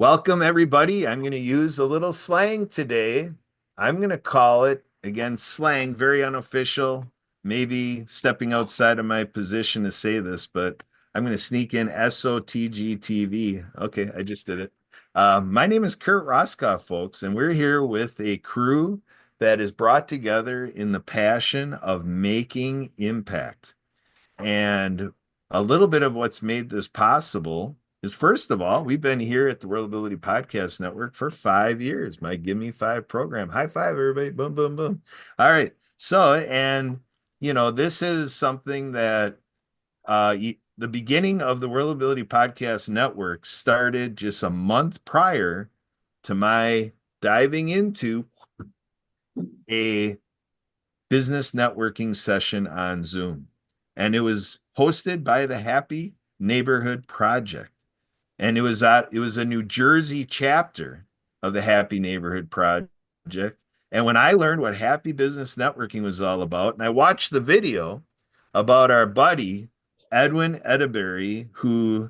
Welcome, everybody. I'm going to use a little slang today. I'm going to call it, again, slang, very unofficial, maybe stepping outside of my position to say this, but I'm going to sneak in SOTGTV. Okay, I just did it. My name is Kurt Roskoff, folks, and we're here with a crew that is brought together in the passion of making impact. And a little bit of what's made this possible is, first of all, we've been here at the World Ability Podcast Network for 5 years. My Give Me Five program. High five, everybody. Boom, boom, boom. All right. So, this is something that the beginning of the World Ability Podcast Network started just a month prior to my diving into a business networking session on Zoom. And it was hosted by the Happy Neighborhood Project. And it was a New Jersey chapter of the Happy Neighborhood Project. And when I learned what happy business networking was all about, and I watched the video about our buddy Edwin Edaberry, who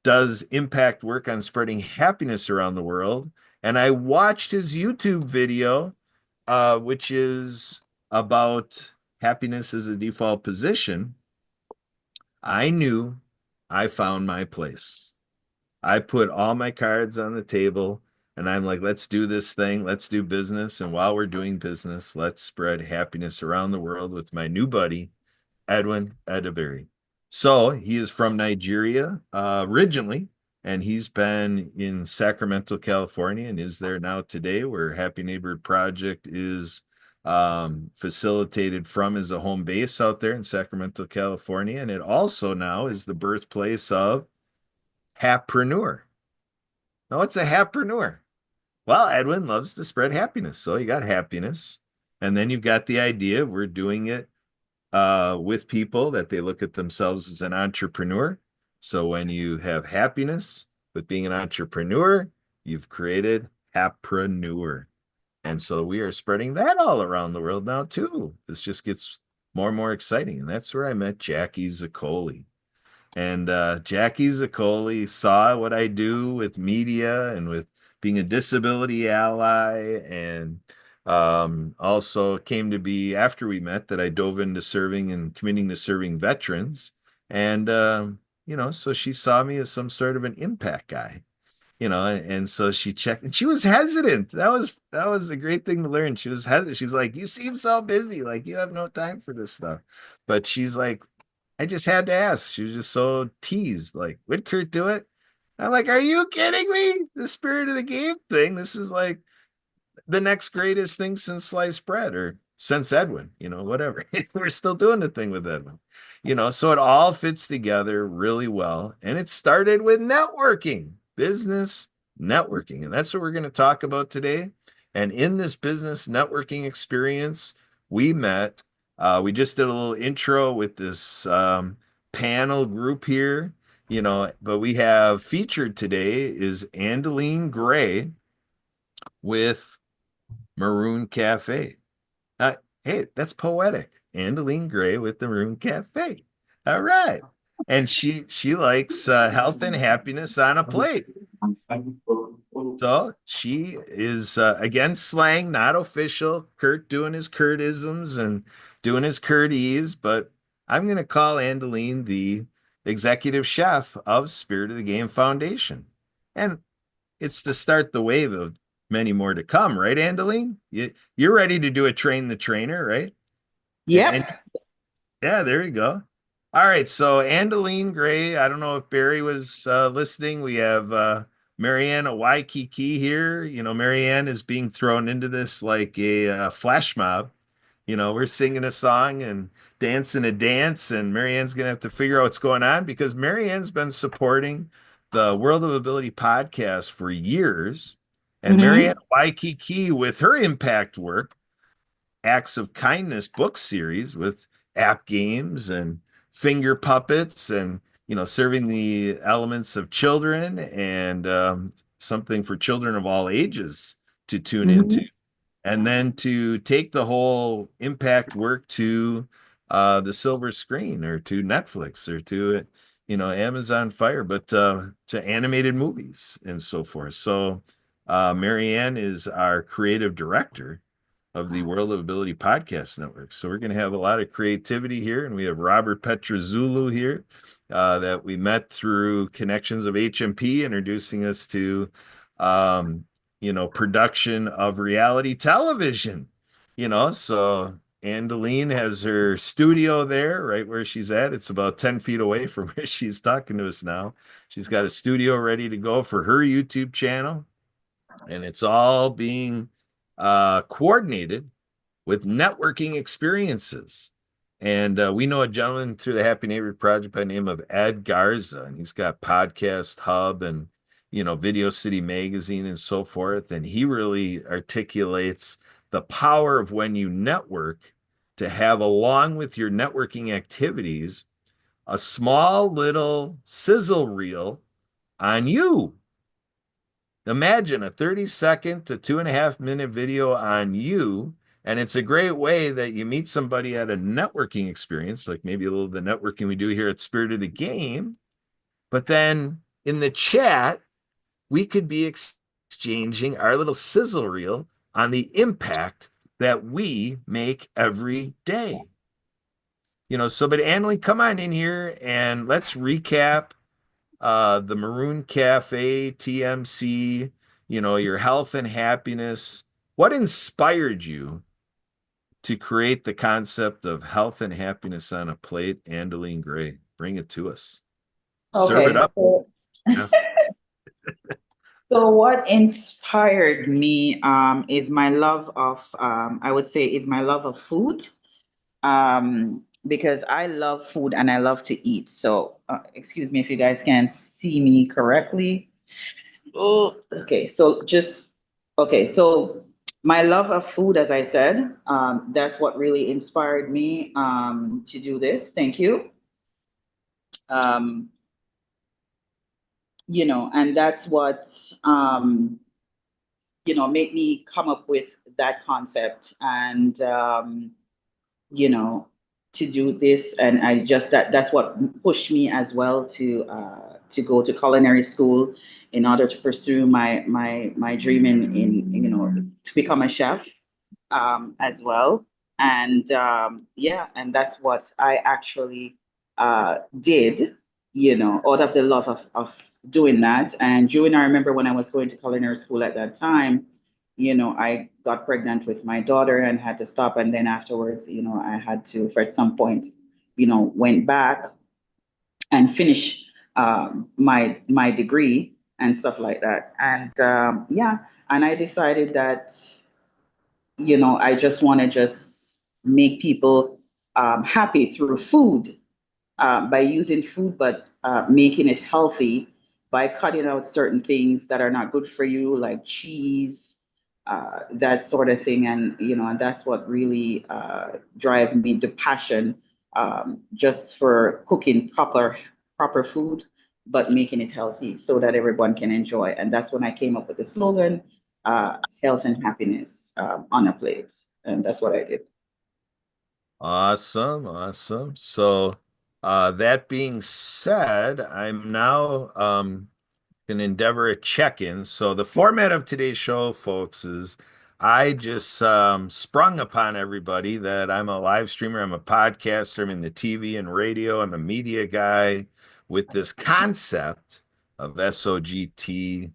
does impact work on spreading happiness around the world, and I watched his YouTube video, which is about happiness as a default position. I knew I found my place. I put all my cards on the table and I'm like, let's do this thing. Let's do business. And while we're doing business, let's spread happiness around the world with my new buddy, Edwin Edaberry. So he is from Nigeria originally, and he's been in Sacramento, California, and is there now today, where Happy Neighborhood Project is facilitated from as a home base out there in Sacramento, California. And it also now is the birthplace of Happreneur. Now, what's a Happreneur? Well, Edwin loves to spread happiness. So you got happiness. And then you've got the idea of we're doing it with people that they look at themselves as an entrepreneur. So when you have happiness with being an entrepreneur, you've created Happreneur. And so we are spreading that all around the world now too. This just gets more and more exciting. And that's where I met Jackie Zaccoli. And Jackie Zaccoli saw what I do with media and with being a disability ally, and also came to be, after we met, that I dove into serving and committing to serving veterans. And, so she saw me as some sort of an impact guy. And so she checked, and she was hesitant. That was a great thing to learn. She was hesitant. She's like, "You seem so busy, like you have no time for this stuff." But she's like, I just had to ask. She was just so teased, like, would Kurt do it? I'm like, are you kidding me? The spirit of the game thing. This is like the next greatest thing since sliced bread, or since Edwin, whatever. We're still doing the thing with Edwin. So it all fits together really well. And it started with networking, business networking. And that's what we're going to talk about today. And in this business networking experience, we met. We just did a little intro with this panel group here, but we have featured today is Andeline Gray with Maroon Cafe. Uh, hey, that's poetic. Andeline Gray with the Maroon Cafe. All right. And she likes health and happiness on a plate. So she is, again, slang, not official. Kurt doing his Kurtisms and doing his Kurtese, but I'm going to call Andeline the executive chef of Spirit of the Game Foundation. And it's to start the wave of many more to come, right, Andeline? You're ready to do a train the trainer, right? And Yep. yeah, there you go. All right, so Andeline Gray, I don't know if Barry was listening. We have Marianne Waikiki here. Marianne is being thrown into this like a flash mob. We're singing a song and dancing a dance, and Marianne's gonna have to figure out what's going on, because Marianne's been supporting the World of Ability podcast for years. And Marianne Hmm. Waikiki, with her impact work, Acts of Kindness book series with app games and finger puppets, and serving the elements of children, and something for children of all ages to tune into, Hmm. and then to take the whole impact work to the silver screen, or to Netflix, or to Amazon Fire, but to animated movies and so forth. So Marianne is our creative director of the World of Ability Podcast Network. So we're going to have a lot of creativity here, and we have Robert Petrozulu here that we met through connections of HMP, introducing us to production of reality television. So Angeline has her studio there, right where she's at. It's about 10 feet away from where she's talking to us now. She's got a studio ready to go for her YouTube channel, and it's all being coordinated with networking experiences. And we know a gentleman through the Happy Neighborhood Project by the name of Ed Garza, and he's got Podcast Hub and Video City Magazine and so forth. And he really articulates the power of when you network to have, along with your networking activities, a small little sizzle reel on you. Imagine a 30-second to 2.5 minute video on you. And it's a great way that you meet somebody at a networking experience, like maybe a little of the networking we do here at Spirit of the Game. But then in the chat, we could be exchanging our little sizzle reel on the impact that we make every day. But Annalie, come on in here and let's recap the Maroon Cafe, TMC, your health and happiness. What inspired you to create the concept of health and happiness on a plate? Angeline Gray, bring it to us. Serve it Okay, up. so so what inspired me is my love of I would say is my love of food. Because I love food and I love to eat. So excuse me if you guys can't see me correctly. Oh, okay. So my love of food, as I said, that's what really inspired me to do this. Thank you. Um, and that's what made me come up with that concept and you know to do this. And I just that's what pushed me as well to go to culinary school in order to pursue my dream in to become a chef as well. And yeah, and that's what I actually did, out of the love of doing that. And during, I remember when I was going to culinary school at that time, I got pregnant with my daughter and had to stop. And then afterwards, I had to, for at some point, went back and finish my degree and stuff like that. And yeah, and I decided that I just want to just make people happy through food, by using food, but making it healthy by cutting out certain things that are not good for you, like cheese, that sort of thing. And, and that's what really drive me to passion, just for cooking proper food, but making it healthy so that everyone can enjoy. And that's when I came up with the slogan, health and happiness on a plate. And that's what I did. Awesome, awesome. So, that being said, I'm now going to endeavor a check-in. So, the format of today's show, folks, is I just sprung upon everybody that I'm a live streamer, I'm a podcaster, I'm in the TV and radio, I'm a media guy with this concept of SOTGTV.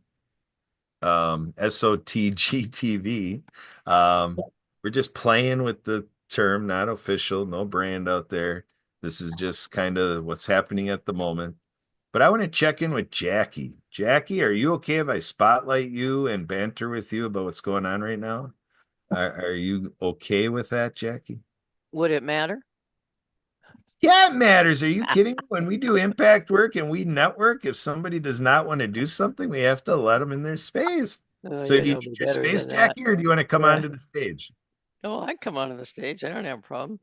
We're just playing with the term, not official, no brand out there. This is just kind of what's happening at the moment. But I want to check in with Jackie. Jackie, are you okay if I spotlight you and banter with you about what's going on right now? Are you okay with that, Jackie? Would it matter? Yeah, it matters. Are you kidding me? When we do impact work and we network, if somebody does not want to do something, we have to let them in their space. Oh, So you do you know need me your better space, than that. Jackie, or do you want to come Yeah. onto the stage? Oh, I'd come onto the stage. I don't have a problem.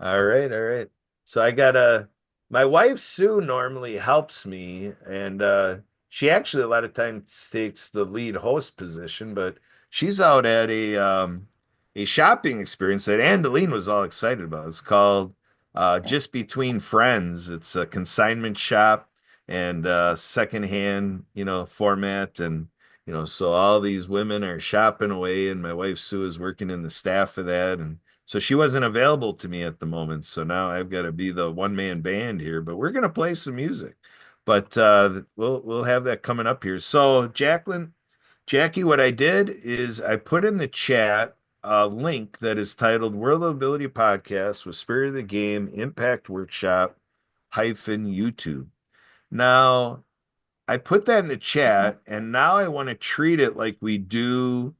All right, all right. So I got my wife Sue normally helps me, and she actually a lot of times takes the lead host position, but she's out at a shopping experience that Angeline was all excited about. It's called just between friends. It's a consignment shop and secondhand, format. And, so all these women are shopping away, and my wife Sue is working in the staff of that. And so she wasn't available to me at the moment. So now I've got to be the one-man band here, but we're going to play some music. But we'll have that coming up here. So Jackie, what I did is I put in the chat a link that is titled World of Ability Podcast with Spirit of the Game Impact Workshop hyphen YouTube. Now, I put that in the chat, and now I want to treat it like we do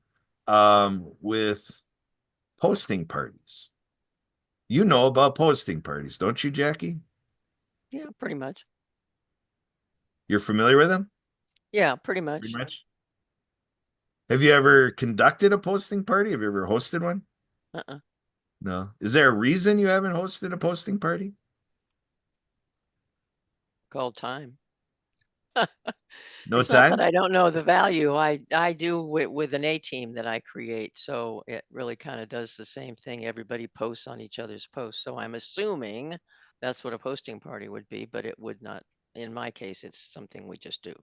with posting parties. You know about posting parties, don't you, Jackie? Yeah, pretty much. You're familiar with them? Yeah, pretty much. Pretty much. Have you ever conducted a posting party? Have you ever hosted one? Uh-uh. No. Is there a reason you haven't hosted a posting party? Called time. No It's not that time? I don't know the value. I do with an A team that I create. So it really kind of does the same thing. Everybody posts on each other's posts. So I'm assuming that's what a posting party would be, but it would not. In my case, it's something we just do.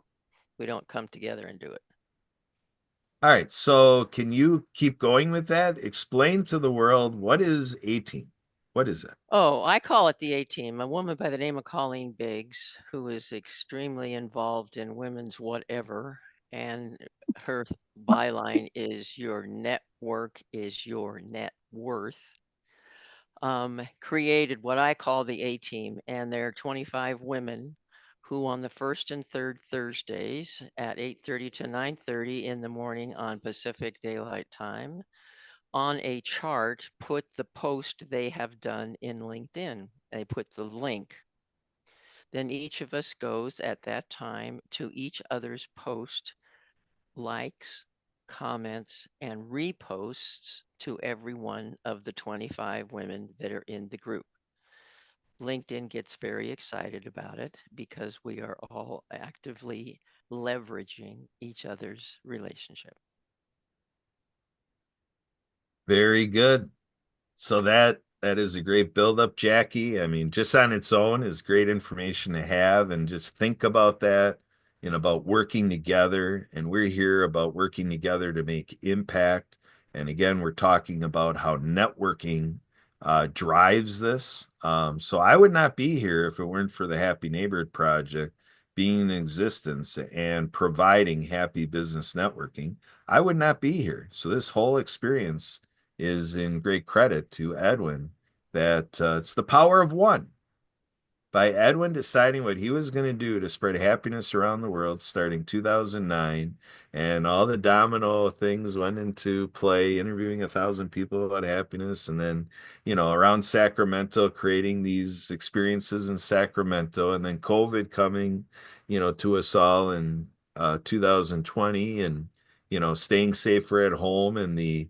We don't come together and do it. All right. So can you keep going with that? Explain to the world, what is A team? What is that? Oh, I call it the A team. A woman by the name of Colleen Biggs, who is extremely involved in women's whatever. And her byline is your network is your net worth. Created what I call the A team, and there are 25 women who on the first and third Thursdays at 8:30 to 9:30 in the morning on Pacific Daylight Time on a chart put the post they have done in LinkedIn. They put the link. Then each of us goes at that time to each other's post, likes, comments, and reposts to every one of the 25 women that are in the group. LinkedIn gets very excited about it because we are all actively leveraging each other's relationship. Very good. So that is a great buildup, Jackie. I mean, just on its own is great information to have, and just think about that and about working together. And we're here about working together to make impact. And again, we're talking about how networking drives this. So I would not be here if it weren't for the Happy Neighborhood Project being in existence and providing happy business networking. I would not be here. So this whole experience is in great credit to Edwin, that it's the power of one. By Edwin deciding what he was going to do to spread happiness around the world starting 2009, and all the domino things went into play, interviewing 1,000 people about happiness, and then, around Sacramento, creating these experiences in Sacramento, and then COVID coming, to us all in 2020, and, staying safer at home, and the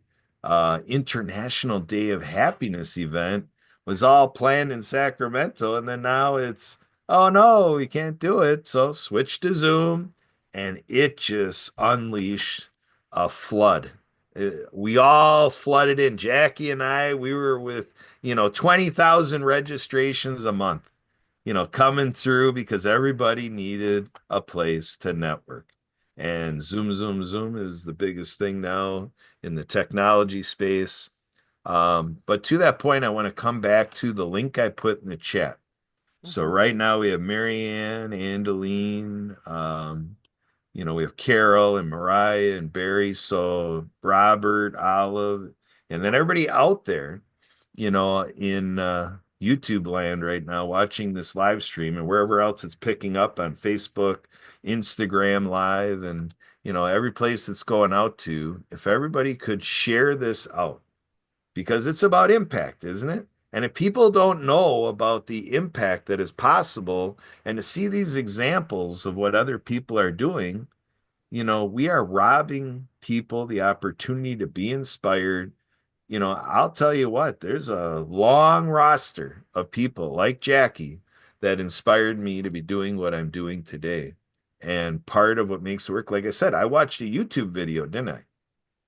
International Day of Happiness event was all planned in Sacramento, and then now it's, oh no, we can't do it. So switch to Zoom, and it just unleashed a flood. We all flooded in. Jackie and I, we were with, 20,000 registrations a month, coming through because everybody needed a place to network. And Zoom, Zoom, Zoom is the biggest thing now in the technology space. But to that point, I want to come back to the link I put in the chat. So right now we have Marianne, Angeline, we have Carol and Mariah and Barry. So Robert, Olive, and then everybody out there, in YouTube land right now watching this live stream, and wherever else it's picking up on Facebook, Instagram Live, and, every place it's going out to. If everybody could share this out, because it's about impact, isn't it? And if people don't know about the impact that is possible, and to see these examples of what other people are doing, we are robbing people the opportunity to be inspired. I'll tell you what, there's a long roster of people like Jackie that inspired me to be doing what I'm doing today. And part of what makes it work, like I said, I watched a YouTube video, didn't I?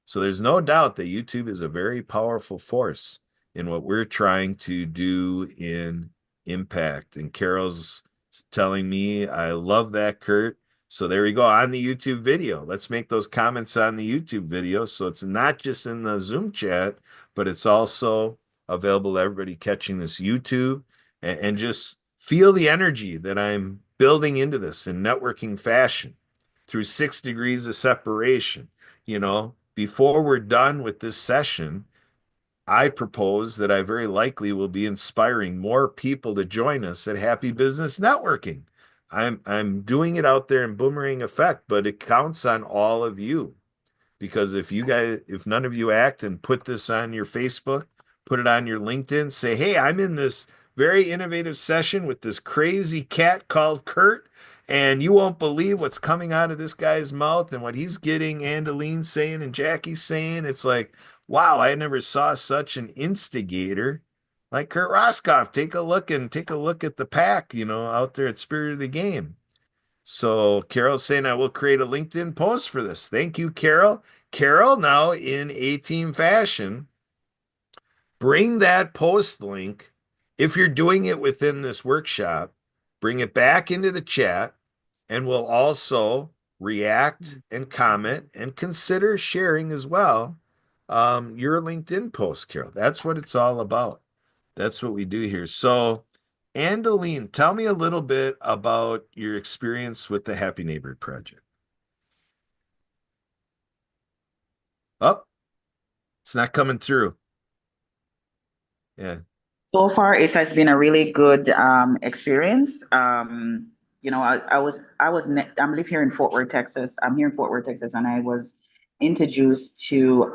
So there's no doubt that YouTube is a very powerful force in what we're trying to do in impact. And Carol's telling me, I love that, Kurt. So there we go on the YouTube video. Let's make those comments on the YouTube video. So it's not just in the Zoom chat, but it's also available to everybody catching this YouTube, and just feel the energy that I'm building into this in networking fashion through 6 degrees of separation. You know, before we're done with this session, I propose that I very likely will be inspiring more people to join us at Happy Business Networking. I'm doing it out there in boomerang effect, but it counts on all of you. Because if none of you act and put this on your Facebook, put it on your LinkedIn, say, hey, I'm in this very innovative session with this crazy cat called Kurt, and you won't believe what's coming out of this guy's mouth and what he's getting Andeline saying and Jackie saying. It's like, wow, I never saw such an instigator like Kurt Roscoff. Take a look at the pack, out there at Spirit of the Game. So Carol's saying I will create a LinkedIn post for this. Thank you, Carol. Carol, now in A-team fashion, bring that post link. If you're doing it within this workshop, bring it back into the chat, and we'll also react and comment and consider sharing as well your LinkedIn post, Carol. That's what it's all about. That's what we do here. So, Andeline, tell me a little bit about your experience with the Happy Neighborhood Project. Oh, it's not coming through. Yeah. So far, it has been a really good experience. I'm live here in Fort Worth, Texas. I'm here in Fort Worth, Texas, and I was introduced to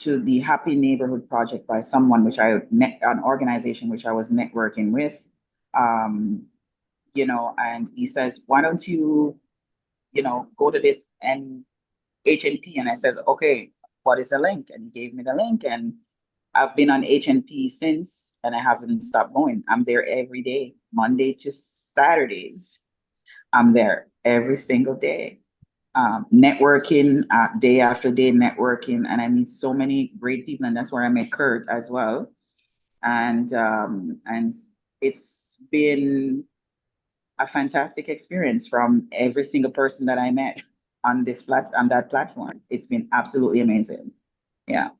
the Happy Neighborhood Project by someone an organization which I was networking with. And he says, why don't you, go to this HNP? And I says, okay, what is the link? And he gave me the link, and I've been on HNP since, and I haven't stopped going. I'm there every day, Monday to Saturdays. I'm there every single day, networking, day after day networking, and I meet so many great people, and that's where I met Kurt as well. And it's been a fantastic experience from every single person that I met on that platform. It's been absolutely amazing. Yeah.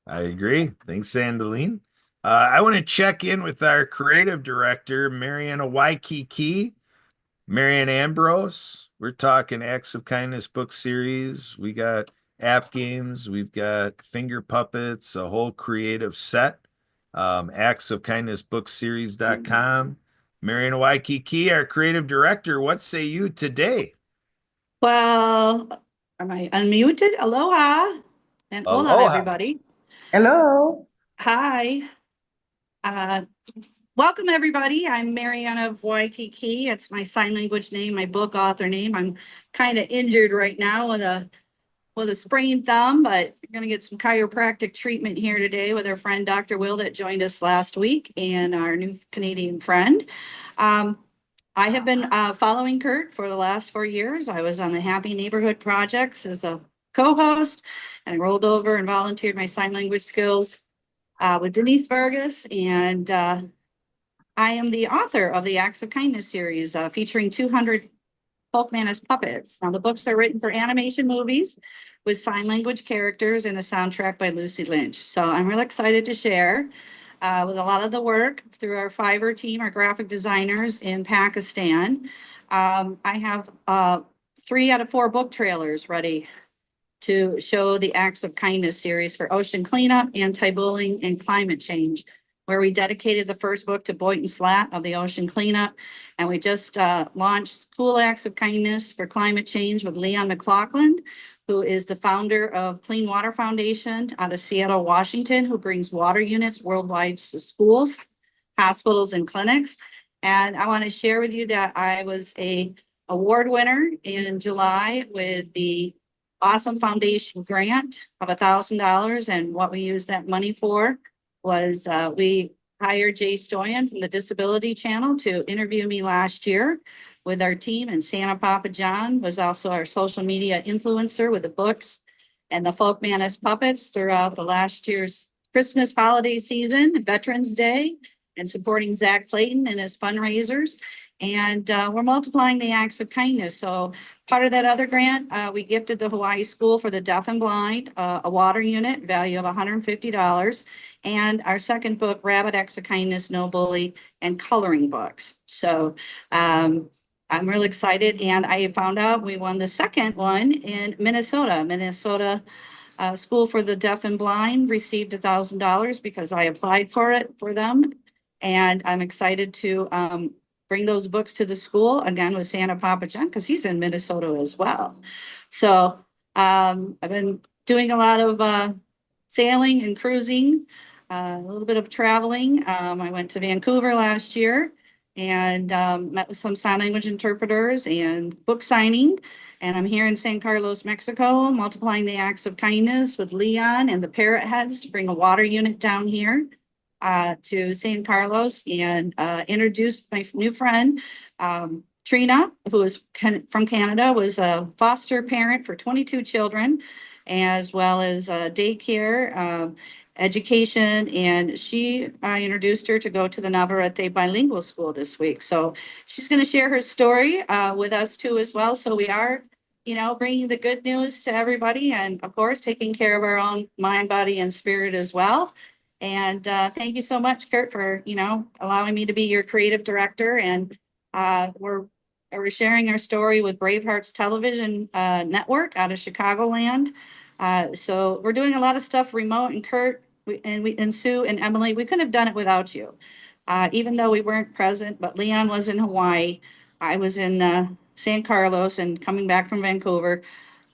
I agree. Thanks, Andeline. I want to check in with our creative director, Mariana Waikiki. Marianne Ambrose. We're talking Acts of Kindness book series. We got app games. We've got finger puppets, a whole creative set. Acts of Kindness book series.com. Marianne Waikiki, our creative director. What say you today? Well, am I unmuted? Aloha and hola, Aloha. everybody. Hello. Hi. Welcome, everybody. I'm Mariana Waikiki. It's my sign language name, my book author name. I'm kind of injured right now with a sprained thumb, but we're going to get some chiropractic treatment here today with our friend Dr. Will that joined us last week and our new Canadian friend. I have been following Kurt for the last 4 years. I was on the Happy Neighborhood Projects as a co-host, and I rolled over and volunteered my sign language skills with Denise Vargas. And I am the author of the Acts of Kindness series featuring 200 Folkmanis puppets. Now, the books are written for animation movies with sign language characters and a soundtrack by Lucy Lynch. So I'm really excited to share with a lot of the work through our Fiverr team, our graphic designers in Pakistan. I have 3 out of 4 book trailers ready to show the Acts of Kindness series for ocean cleanup, anti-bullying, and climate change, where we dedicated the first book to Boynton Slat of the ocean cleanup. And we just launched Cool Acts of Kindness for Climate Change with Leon McLaughlin, who is the founder of Clean Water Foundation out of Seattle, Washington, who brings water units worldwide to schools, hospitals, and clinics. And I want to share with you that I was an award winner in July with the Awesome Foundation grant of $1,000. And what we used that money for was we hired Jay Stoyan from the Disability Channel to interview me last year with our team, and Santa Papa John was also our social media influencer with the books and the Folkmanis puppets throughout the last year's Christmas holiday season, Veterans Day, and supporting Zach Clayton and his fundraisers. And we're multiplying the acts of kindness. So part of that other grant, we gifted the Hawaii School for the Deaf and Blind a water unit value of $150. And our second book, Rabbit Acts of Kindness, No Bully, and coloring books. So I'm really excited. And I found out we won the second one in Minnesota. Minnesota School for the Deaf and Blind received $1,000 because I applied for it for them. And I'm excited to bring those books to the school again with Santa Papa John because he's in Minnesota as well. So I've been doing a lot of sailing and cruising, a little bit of traveling. I went to Vancouver last year and met with some sign language interpreters and book signing. And I'm here in San Carlos, Mexico, multiplying the acts of kindness with Leon and the Parrot Heads to bring a water unit down here to San Carlos and introduced my new friend, Trina, who is from Canada, was a foster parent for 22 children, as well as daycare, education, and I introduced her to go to the Navarrete Bilingual School this week. So she's going to share her story with us too as well. So we are, bringing the good news to everybody, and of course, taking care of our own mind, body, and spirit as well. And thank you so much, Kurt, for, allowing me to be your creative director. And we're sharing our story with Bravehearts Television Network out of Chicagoland. So we're doing a lot of stuff remote, and Kurt and Sue and Emily, we couldn't have done it without you. Even though we weren't present, but Leon was in Hawaii. I was in San Carlos and coming back from Vancouver.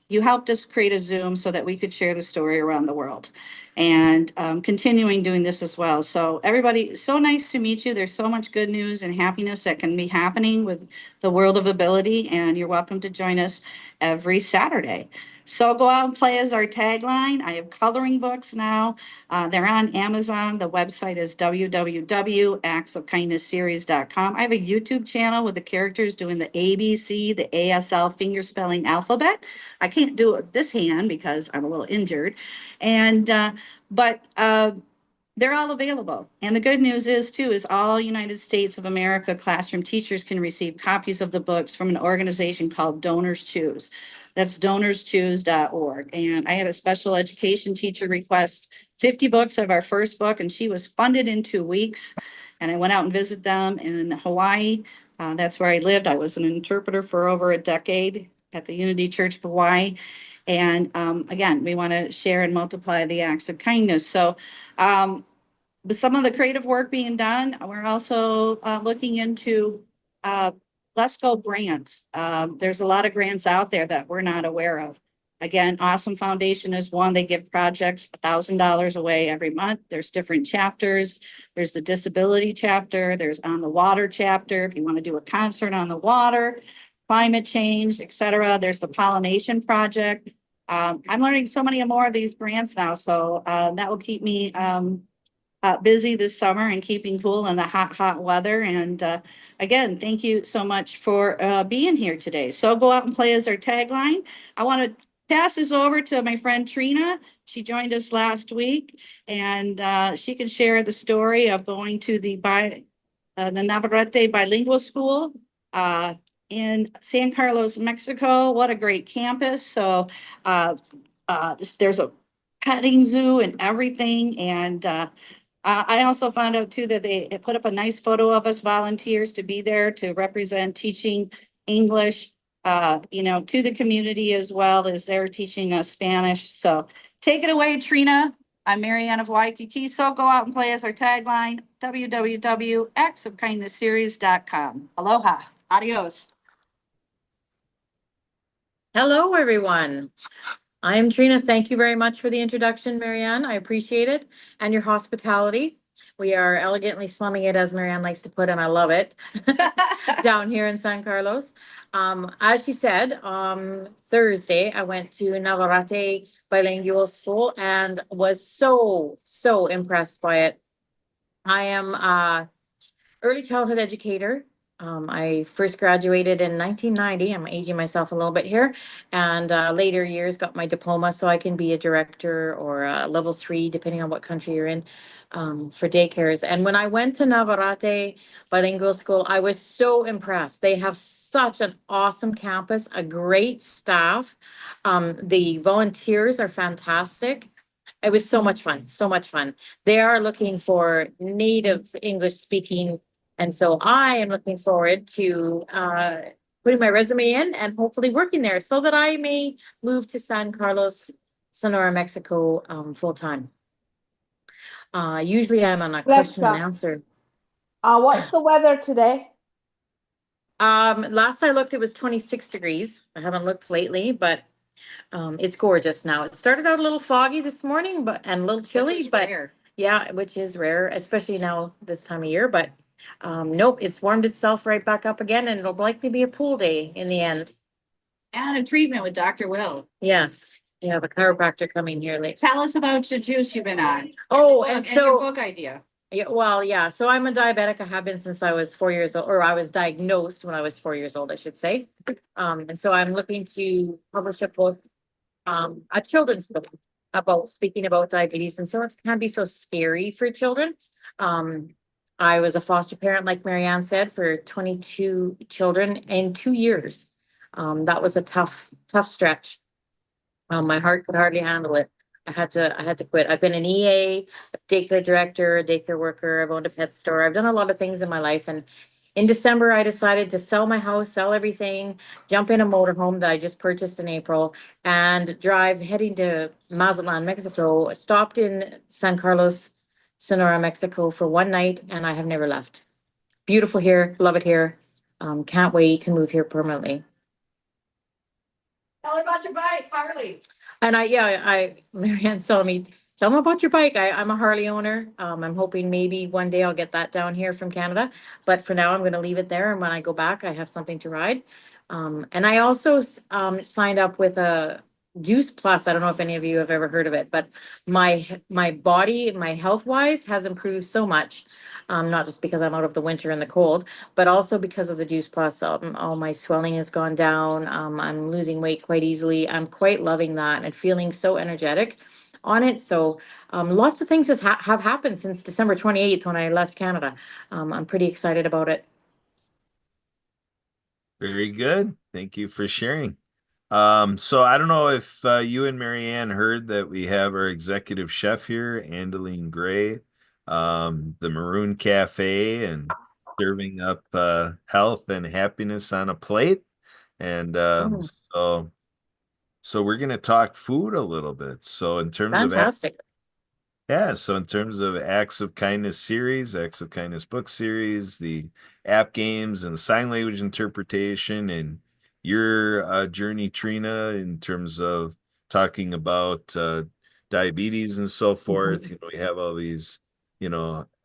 You helped us create a Zoom so that we could share the story around the world, and continuing doing this as well. So everybody, so nice to meet you. There's so much good news and happiness that can be happening with the world of ability, and you're welcome to join us every Saturday. So go out and play is our tagline. I have coloring books now. They're on Amazon. The website is www.actsofkindnessseries.com. I have a YouTube channel with the characters doing the ABC, the ASL finger spelling alphabet. I can't do it with this hand because I'm a little injured. And, but they're all available. And the good news is too, is all United States of America classroom teachers can receive copies of the books from an organization called Donors Choose. That's donorschoose.org. And I had a special education teacher request 50 books of our first book, and she was funded in 2 weeks. And I went out and visited them in Hawaii. That's where I lived. I was an interpreter for over a decade at the Unity Church of Hawaii. And again, we want to share and multiply the acts of kindness. So with some of the creative work being done, we're also looking into Let's Go grants. There's a lot of grants out there that we're not aware of. Again, Awesome Foundation is one. They give projects $1,000 away every month. There's different chapters. There's the disability chapter. There's on the water chapter. If you want to do a concert on the water, climate change, etc. There's the pollination project. I'm learning so many more of these grants now. So that will keep me busy this summer and keeping cool in the hot weather. And again, thank you so much for being here today. So go out and play is our tagline. I want to pass this over to my friend Trina. She joined us last week, and she can share the story of going to the Navarrete Bilingual School in San Carlos, Mexico. What a great campus. So there's a petting zoo and everything. And I also found out too that they put up a nice photo of us volunteers to be there to represent teaching English, to the community as well as they're teaching us Spanish. So take it away, Trina. I'm Marianne of Waikiki. So go out and play as our tagline, www.actsofkindnessseries.com. Aloha. Adios. Hello, everyone. I'm Trina. Thank you very much for the introduction, Marianne. I appreciate it and your hospitality. We are elegantly slumming it, as Marianne likes to put, and I love it, down here in San Carlos. As she said, Thursday, I went to Navarrete Bilingual School and was so impressed by it. I am a early childhood educator I first graduated in 1990. I'm aging myself a little bit here, and later years got my diploma so I can be a director or a level 3, depending on what country you're in, for daycares. And when I went to Navarrete Bilingual School, I was so impressed. They have such an awesome campus, a great staff. The volunteers are fantastic. It was so much fun, so much fun. They are looking for native English speaking, and so I am looking forward to putting my resume in and hopefully working there so that I may move to San Carlos, Sonora, Mexico, full time. Usually I'm on a question and Alexa, answer. what's the weather today? Last I looked, it was 26 degrees. I haven't looked lately, but it's gorgeous now. It started out a little foggy this morning, and a little chilly, but yeah, which is rare, especially now this time of year. But nope, it's warmed itself right back up again, and it'll likely be a pool day in the end. And a treatment with Dr. Will. Yes, you have a chiropractor coming here late. Tell us about your juice you've been on. Oh, Book, and and your so book idea. yeah, well, yeah. So I'm a diabetic. I have been since I was 4 years old, or I was diagnosed when I was 4 years old, I should say. And so I'm looking to publish a book, a children's book about speaking about diabetes, and so it can be so scary for children. I was a foster parent, like Marianne said, for 22 children in 2 years. That was a tough stretch. My heart could hardly handle it. I had to quit. I've been an EA, a daycare director, a daycare worker. I've owned a pet store. I've done a lot of things in my life. And in December, I decided to sell my house, sell everything, jump in a motorhome that I just purchased in April, and drive heading to Mazatlan, Mexico. Stopped in San Carlos, Sonora, Mexico for one night, and I have never left. Beautiful here, love it here. Can't wait to move here permanently. Tell her about your bike, Harley. And Marianne's telling me, tell them about your bike. I'm a Harley owner. I'm hoping maybe one day I'll get that down here from Canada. But for now, I'm going to leave it there. And when I go back, I have something to ride. And I also signed up with a Juice Plus. I don't know if any of you have ever heard of it, but my body, my health wise, has improved so much. Not just because I'm out of the winter and the cold, but also because of the Juice Plus. All my swelling has gone down. I'm losing weight quite easily. I'm quite loving that and feeling so energetic on it. So lots of things have happened since December 28th when I left Canada. I'm pretty excited about it. Very good. Thank you for sharing. So I don't know if you and Marianne heard that we have our executive chef here, Andeline Gray, the Maroon Cafe, and serving up health and happiness on a plate. And so we're going to talk food a little bit. So in terms of Fantastic. so in terms of Acts of Kindness series, Acts of Kindness book series, the app games and sign language interpretation, and your journey, Trina, in terms of talking about diabetes and so forth. You know, we have all these,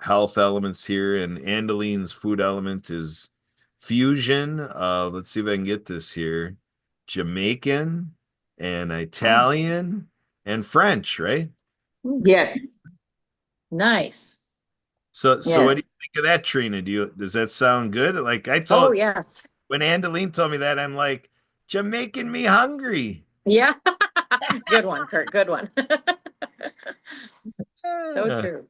health elements here, and Andeline's food element is fusion of, let's see if I can get this here, Jamaican and Italian and French, right? Yes. Nice. So Yeah. what do you think of that, Trina? Does that sound good? Like I Oh, told yes. when Andeline told me that, I'm like, you're making me hungry. Yeah. Good one, Kurt. Good one. So true.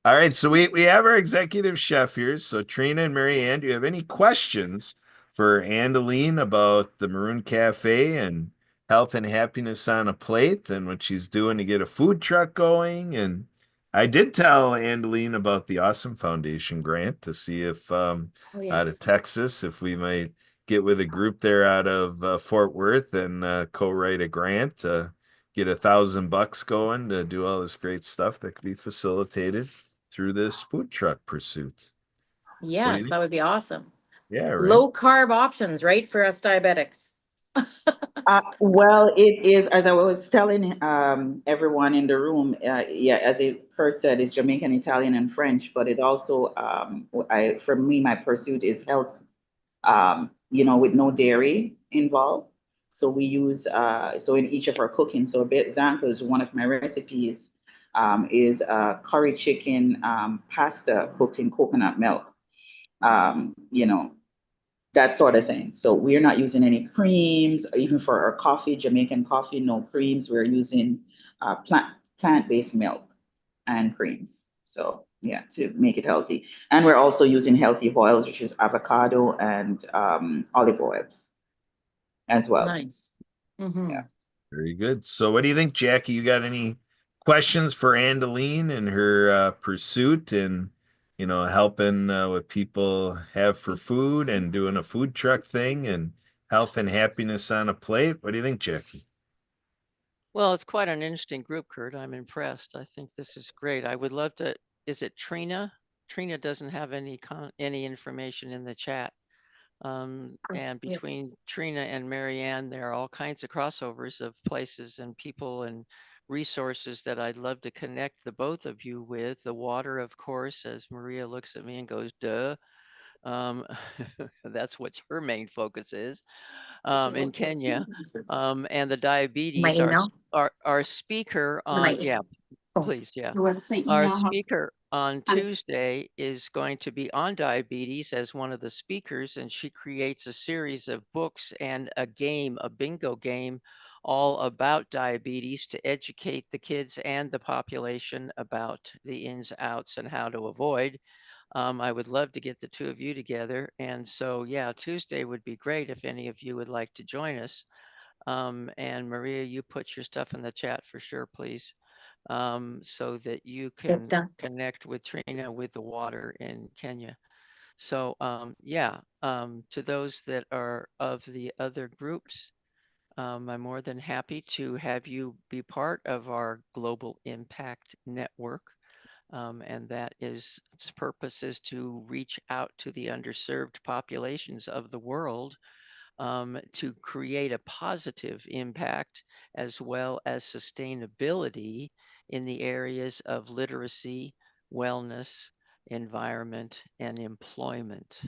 All right, so we have our executive chef here. So Trina and Marianne, do you have any questions for Andeline about the Maroon Cafe and health and happiness on a plate and what she's doing to get a food truck going? And I did tell Andeline about the Awesome Foundation grant to see if Oh, out of yes. Texas, if we might get with a group there out of Fort Worth and co-write a grant to get $1,000 going to do all this great stuff that could be facilitated through this food truck pursuit. Yes, think? that would be awesome. Yeah, right. Low carb options, right, for us diabetics. Well, it is, as I was telling everyone in the room, as Kurt said, it's Jamaican, Italian, and French, but it also, for me, my pursuit is health, with no dairy involved. So we use, so in each of our cooking, so examples, one of my recipes is curry chicken pasta cooked in coconut milk. that sort of thing. So we're not using any creams, even for our coffee, Jamaican coffee, no creams. We're using plant-based milk and creams. So yeah, to make it healthy. And we're also using healthy oils, which is avocado and olive oils as well. Nice. Mhm. Yeah. Very good. So what do you think, Jackie? You got any questions for Andeline and her pursuit and, you know, helping what people have for food and doing a food truck thing and health and happiness on a plate? What do you think, Jackie? Well, it's quite an interesting group, Kurt. I'm impressed. I think this is great. I would love to, is it Trina? Trina doesn't have any information in the chat. And Yep. between Trina and Marianne, there are all kinds of crossovers of places and people and resources that I'd love to connect the both of you with. The water, of course, as Maria looks at me and goes, duh. That's what her main focus is in Kenya. And the My diabetes, email? our speaker My on, yeah, Oh. please, yeah. You want to say Our email? speaker on Tuesday is going to be on diabetes as one of the speakers, and she creates a series of books and a game, a bingo game, all about diabetes to educate the kids and the population about the ins, outs, and how to avoid. I would love to get the two of you together. And so, yeah, Tuesday would be great if any of you would like to join us. And Maria, you put your stuff in the chat for sure, please, so that you can It's done. connect with Trina with the water in Kenya. So, yeah, to those that are of the other groups, I'm more than happy to have you be part of our Global Impact Network. And that is, its purpose is to reach out to the underserved populations of the world to create a positive impact as well as sustainability in the areas of literacy, wellness, environment, and employment.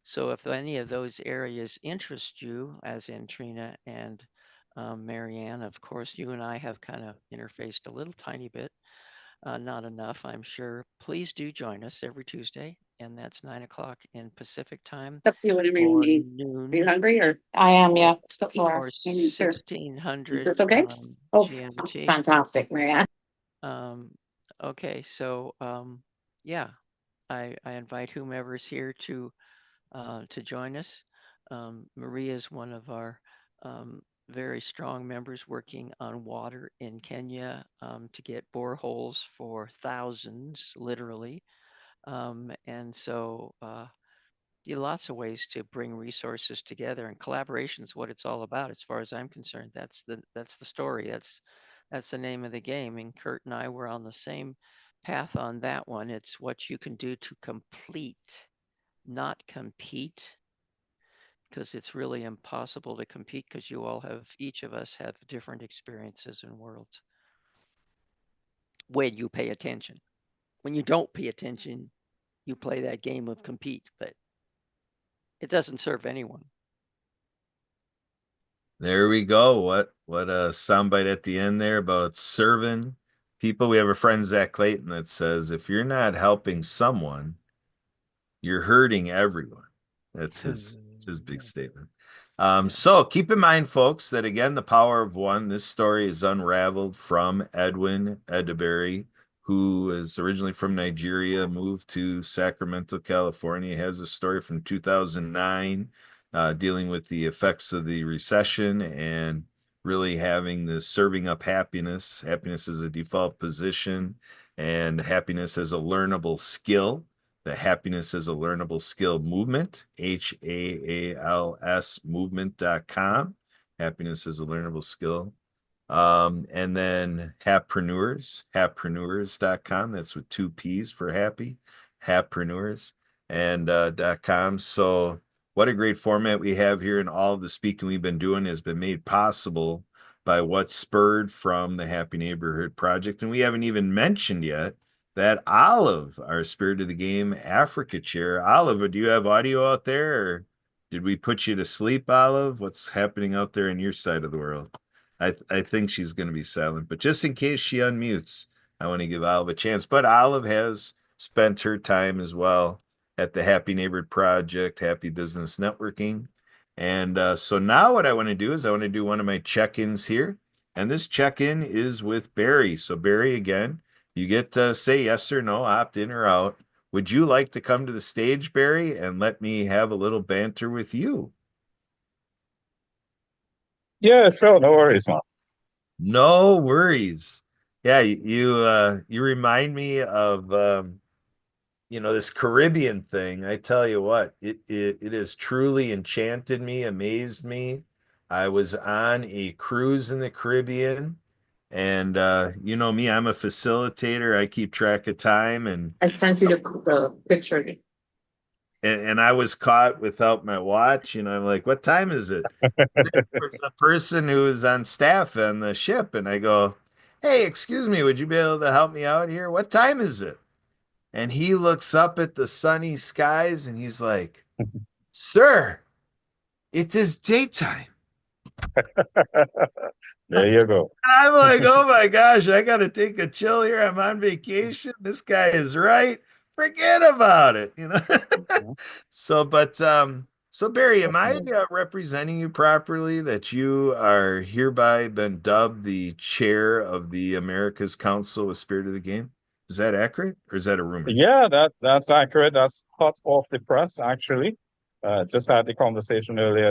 So if any of those areas interest you, as in Trina and Marianne, of course, you and I have kind of interfaced a little tiny bit. Not enough, I'm sure. Please do join us every Tuesday, and that's 9 o'clock in Pacific time Up to you, whatever you or need. Are you noon hungry or? I am, yeah. or I mean, sure. 1600 Is this okay? Oh, that's GMT. fantastic, Marianne. Okay, so yeah, I invite whomever's here to join us. Maria is one of our very strong members working on water in Kenya to get boreholes for thousands, literally. And so lots of ways to bring resources together, and collaboration is what it's all about as far as I'm concerned. That's the story. That's the name of the game. And Kurt and I were on the same path on that one. It's what you can do to complete, not compete, because it's really impossible to compete because you all have, each of us have different experiences and worlds. When you pay attention. When you don't pay attention, you play that game of compete, but it doesn't serve anyone. There we go. What a soundbite at the end there about serving people. We have a friend, Zach Clayton, that says if you're not helping someone, you're hurting everyone. That's his big statement. So keep in mind, folks, that again, the power of one. This story is unraveled from Edwin Edeberry, who is originally from Nigeria, moved to Sacramento, California. He has a story from 2009 dealing with the effects of the recession and really having this serving up happiness. Happiness is a default position, and happiness as a learnable skill. The Happiness is a Learnable Skill movement, HAALS movement.com. Happiness is a learnable skill. And then Happreneurs.com. That's with 2 P's for happy, Happreneurs and .com. So what a great format we have here, and all of the speaking we've been doing has been made possible by what spurred from the Happy Neighborhood Project. And we haven't even mentioned yet that Olive, our Spirit of the Game Africa chair. Olive, do you have audio out there, or did we put you to sleep, Olive? What's happening out there in your side of the world? I think she's going to be silent, but just in case she unmutes, I want to give Olive a chance. But Olive has spent her time as well at the Happy Neighborhood Project, Happy Business Networking. And so now what I want to do is I want to do one of my check-ins here. And this check-in is with Barry. So Barry, again, you get to say yes or no, opt in or out. Would you like to come to the stage, Barry, and let me have a little banter with you? Yeah, sure, no worries, man. No worries. Yeah, you remind me of this Caribbean thing. I tell you what, it has truly enchanted me, amazed me. I was on a cruise in the Caribbean, and you know me, I'm a facilitator. I keep track of time, and I sent you the picture. and I was caught without my watch. I'm like, what time is it? There was a person who was on staff on the ship, and I go, hey, excuse me, would you be able to help me out here? What time is it? And he looks up at the sunny skies and he's like, sir, it is daytime. There you go. And I'm like, oh my gosh, I got to take a chill here. I'm on vacation. This guy is right. Forget about it. So Barry, am I Awesome. representing you properly that you are hereby been dubbed the chair of the America's Council of Spirit of the Game? Is that accurate or is that a rumor? Yeah, that's accurate. That's hot off the press, actually. Just had the conversation earlier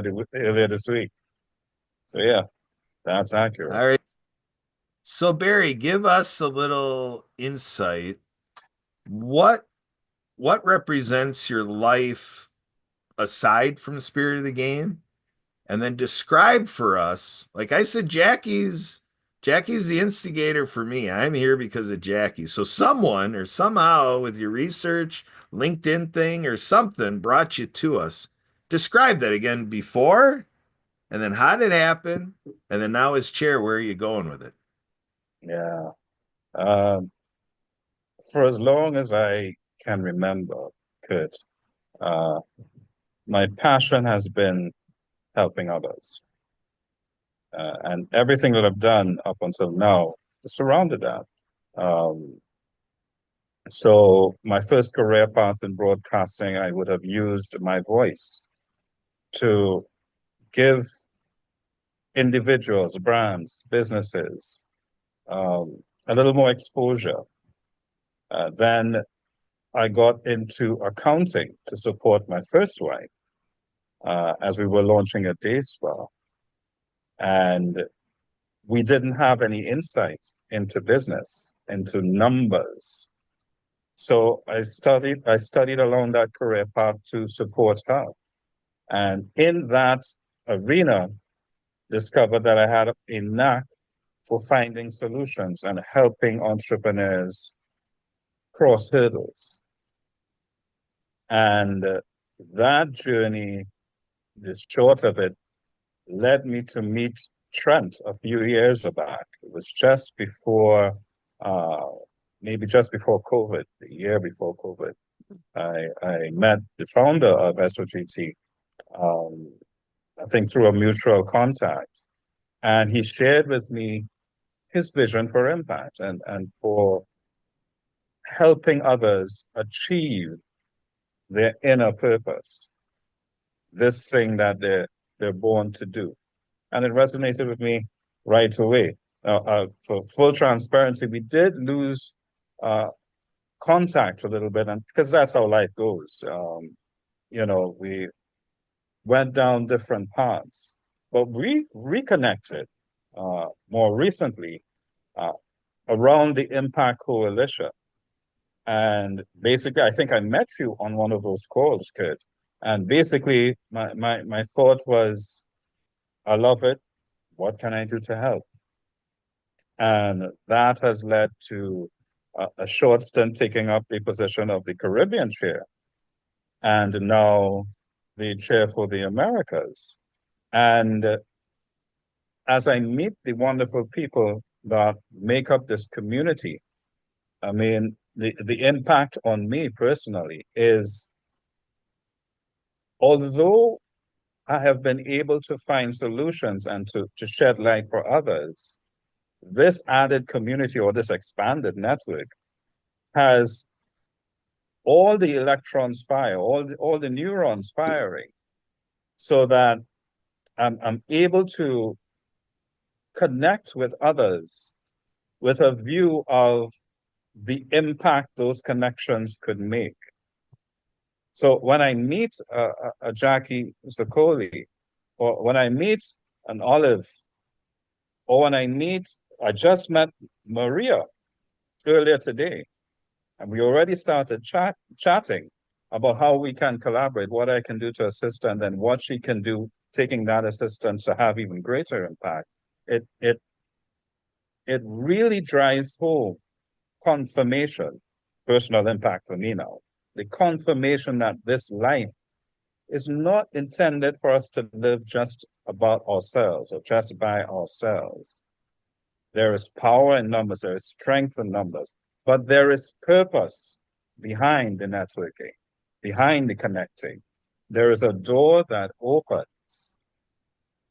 this week. So yeah, that's accurate. All right. So Barry, give us a little insight. What represents your life aside from the spirit of the game? And then describe for us, like I said, Jackie's the instigator for me. I'm here because of Jackie. So someone or somehow with your research, LinkedIn thing or something brought you to us. Describe that again before, and then how did it happen? And then now as chair, where are you going with it? Yeah. Um, for as long as I can remember, Kurt, uh, my passion has been helping others. And everything that I've done up until now is surrounded that. Um, so my first career path in broadcasting, I would have used my voice to give individuals, brands, businesses, a little more exposure. Then I got into accounting to support my first wife as we were launching a day spa. And we didn't have any insight into business, into numbers. So I studied along that career path to support her. And in that arena, discovered that I had a knack for finding solutions and helping entrepreneurs cross hurdles. And that journey, the short of it, led me to meet Trent a few years back. It was just before, maybe just before COVID, the year before COVID. I met the founder of SOGT, I think through a mutual contact. And he shared with me his vision for impact and for helping others achieve their inner purpose, this thing that they're born to do. And it resonated with me right away. For full transparency, we did lose contact a little bit, and because that's how life goes. We went down different paths, but we reconnected more recently around the Impact Coalition. And basically, I think I met you on one of those calls, Kurt. And basically, my thought was, I love it. What can I do to help? And that has led to a short stint taking up the position of the Caribbean chair, and now the chair for the Americas. And as I meet the wonderful people that make up this community, I mean, the impact on me personally is, although I have been able to find solutions and to shed light for others, this added community or this expanded network has all the electrons fire, all the neurons firing, so that I'm able to connect with others with a view of the impact those connections could make. So when I meet a Jackie Zakoli, or when I meet an Olive, or when I just met Maria earlier today, and we already started chatting about how we can collaborate, what I can do to assist, and then what she can do, taking that assistance to have even greater impact. It really drives home confirmation, personal impact for me now. The confirmation that this life is not intended for us to live just about ourselves or just by ourselves. There is power in numbers, there is strength in numbers, but there is purpose behind the networking, behind the connecting. There is a door that opens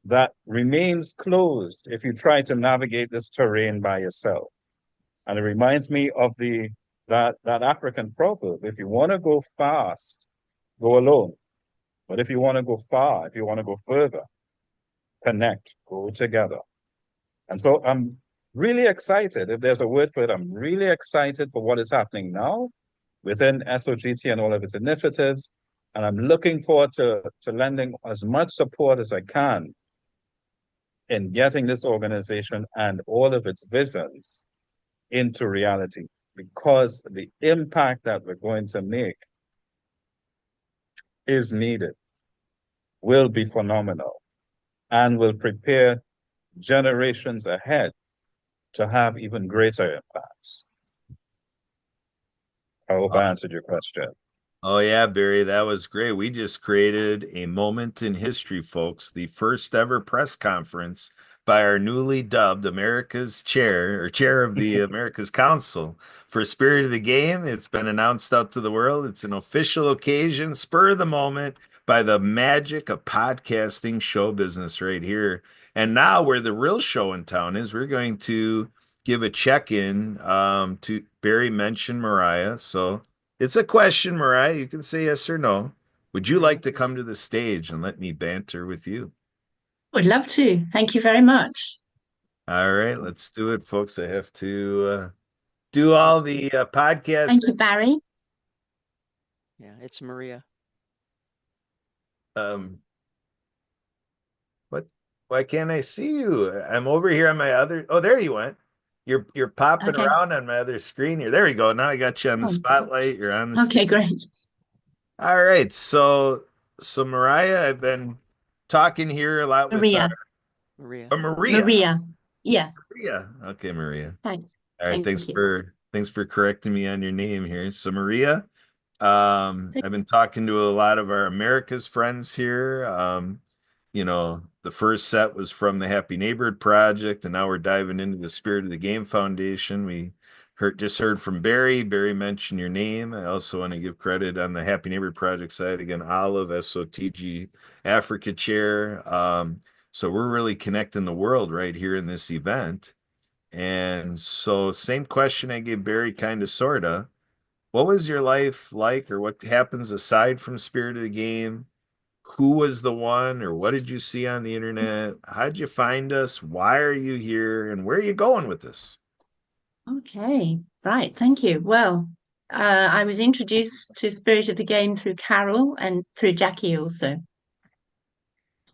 that remains closed if you try to navigate this terrain by yourself. And it reminds me of that African proverb: if you want to go fast, go alone. But if you want to go far, if you want to go further, connect, go together. And so I'm really excited. If there's a word for it, I'm really excited for what is happening now within SOGT and all of its initiatives. And I'm looking forward to lending as much support as I can in getting this organization and all of its visions into reality, because the impact that we're going to make is needed, will be phenomenal, and will prepare generations ahead to have even greater impacts. I hope I answered your question. Oh yeah, Barry, that was great. We just created a moment in history, folks. The first ever press conference by our newly dubbed America's chair, or chair of the America's Council for Spirit of the Game. It's been announced out to the world. It's an official occasion, spur of the moment, by the magic of podcasting show business right here. And now where the real show in town is, we're going to give a check-in. To Barry mentioned Mariah, so it's a question, Mariah. You can say yes or no. Would you like to come to the stage and let me banter with you? Would love to. Thank you very much. All right, let's do it, folks. I have to do all the podcast. Thank you, Barry. Yeah, it's Maria. What? Why can't I see you? I'm over here on my other. Oh, there you went. You're popping Okay. around on my other screen here. There we go. Now I got you on the Oh. spotlight. You're on the Okay, stage. great. All right. So Mariah, I've been talking here a lot with Maria. Maria. Maria. Maria. Yeah, Maria. Okay, Maria. thanks. All right, Thank you. thanks for correcting me on your name here. So Maria, I've been talking to a lot of our America's friends here. The first set was from the Happy Neighborhood Project, and now we're diving into the Spirit of the Game Foundation. We just heard from Barry. Barry mentioned your name. I also want to give credit on the Happy Neighborhood Project side. Again, Olive, SOTG Africa Chair. So we're really connecting the world right here in this event. And so same question I gave Barry, kind of, sort of. What was your life like, or what happens aside from Spirit of the Game? Who was the one, or what did you see on the internet? How did you find us? Why are you here? And where are you going with this? Okay, right. Thank you. Well, I was introduced to Spirit of the Game through Carol and through Jackie also.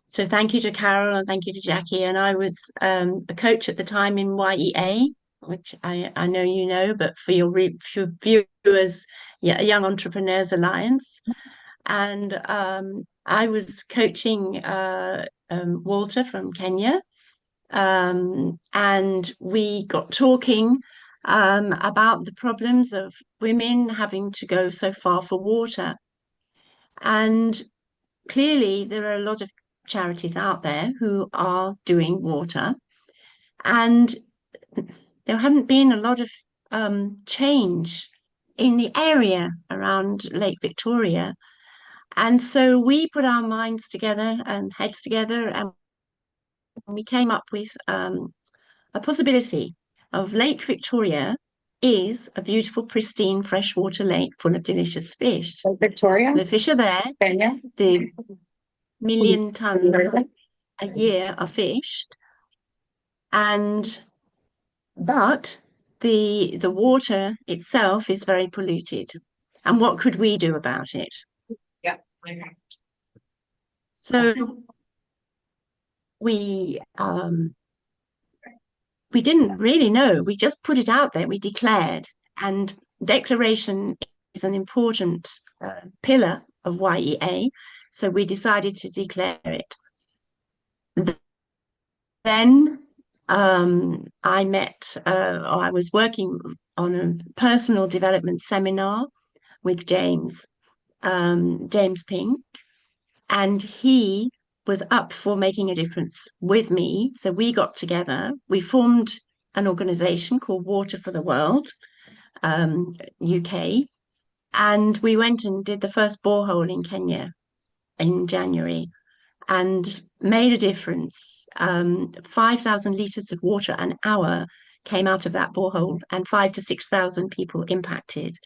So thank you to Carol and thank you to Jackie. And I was a coach at the time in YEA, which I know you know, but for your viewers, yeah, Young Entrepreneurs Alliance. And I was coaching Walter from Kenya. And we got talking about the problems of women having to go so far for water. And clearly, there are a lot of charities out there who are doing water. And there hadn't been a lot of change in the area around Lake Victoria. And so we put our minds together and heads together, and we came up with a possibility of Lake Victoria is a beautiful, pristine freshwater lake full of delicious fish. Victoria, The fish are there. Kenya. The million tons a year are fished, but the water itself is very polluted. And what could we do about it? Yeah. So we didn't really know. We just put it out there. We declared, and declaration is an important pillar of YEA. So we decided to declare it. Then I was working on a personal development seminar with James Pink, and he was up for making a difference with me. So we got together, we formed an organization called Water for the World, UK, and we went and did the first borehole in Kenya in January and made a difference. 5,000 litres of water an hour came out of that borehole, and 5,000 to 6,000 people impacted.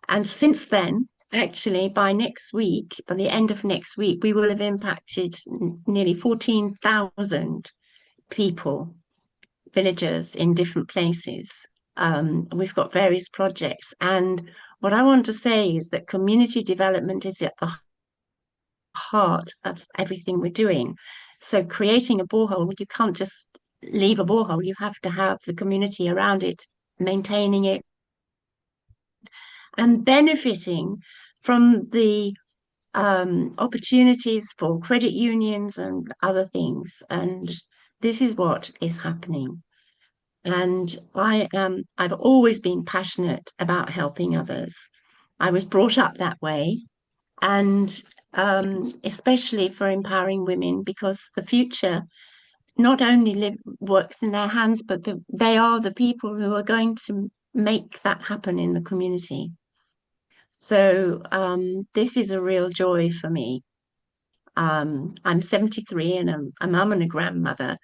And since then, actually, by the end of next week, we will have impacted nearly 14,000 people, villagers in different places. We've got various projects. And what I want to say is that community development is at the heart of everything we're doing. So creating a borehole, you can't just leave a borehole. You have to have the community around it, maintaining it, and benefiting from the opportunities for credit unions and other things. And this is what is happening. And I've always been passionate about helping others. I was brought up that way, and especially for empowering women, because the future not only works in their hands, but they are the people who are going to make that happen in the community. So this is a real joy for me. I'm 73 and I'm a mum and a grandmother,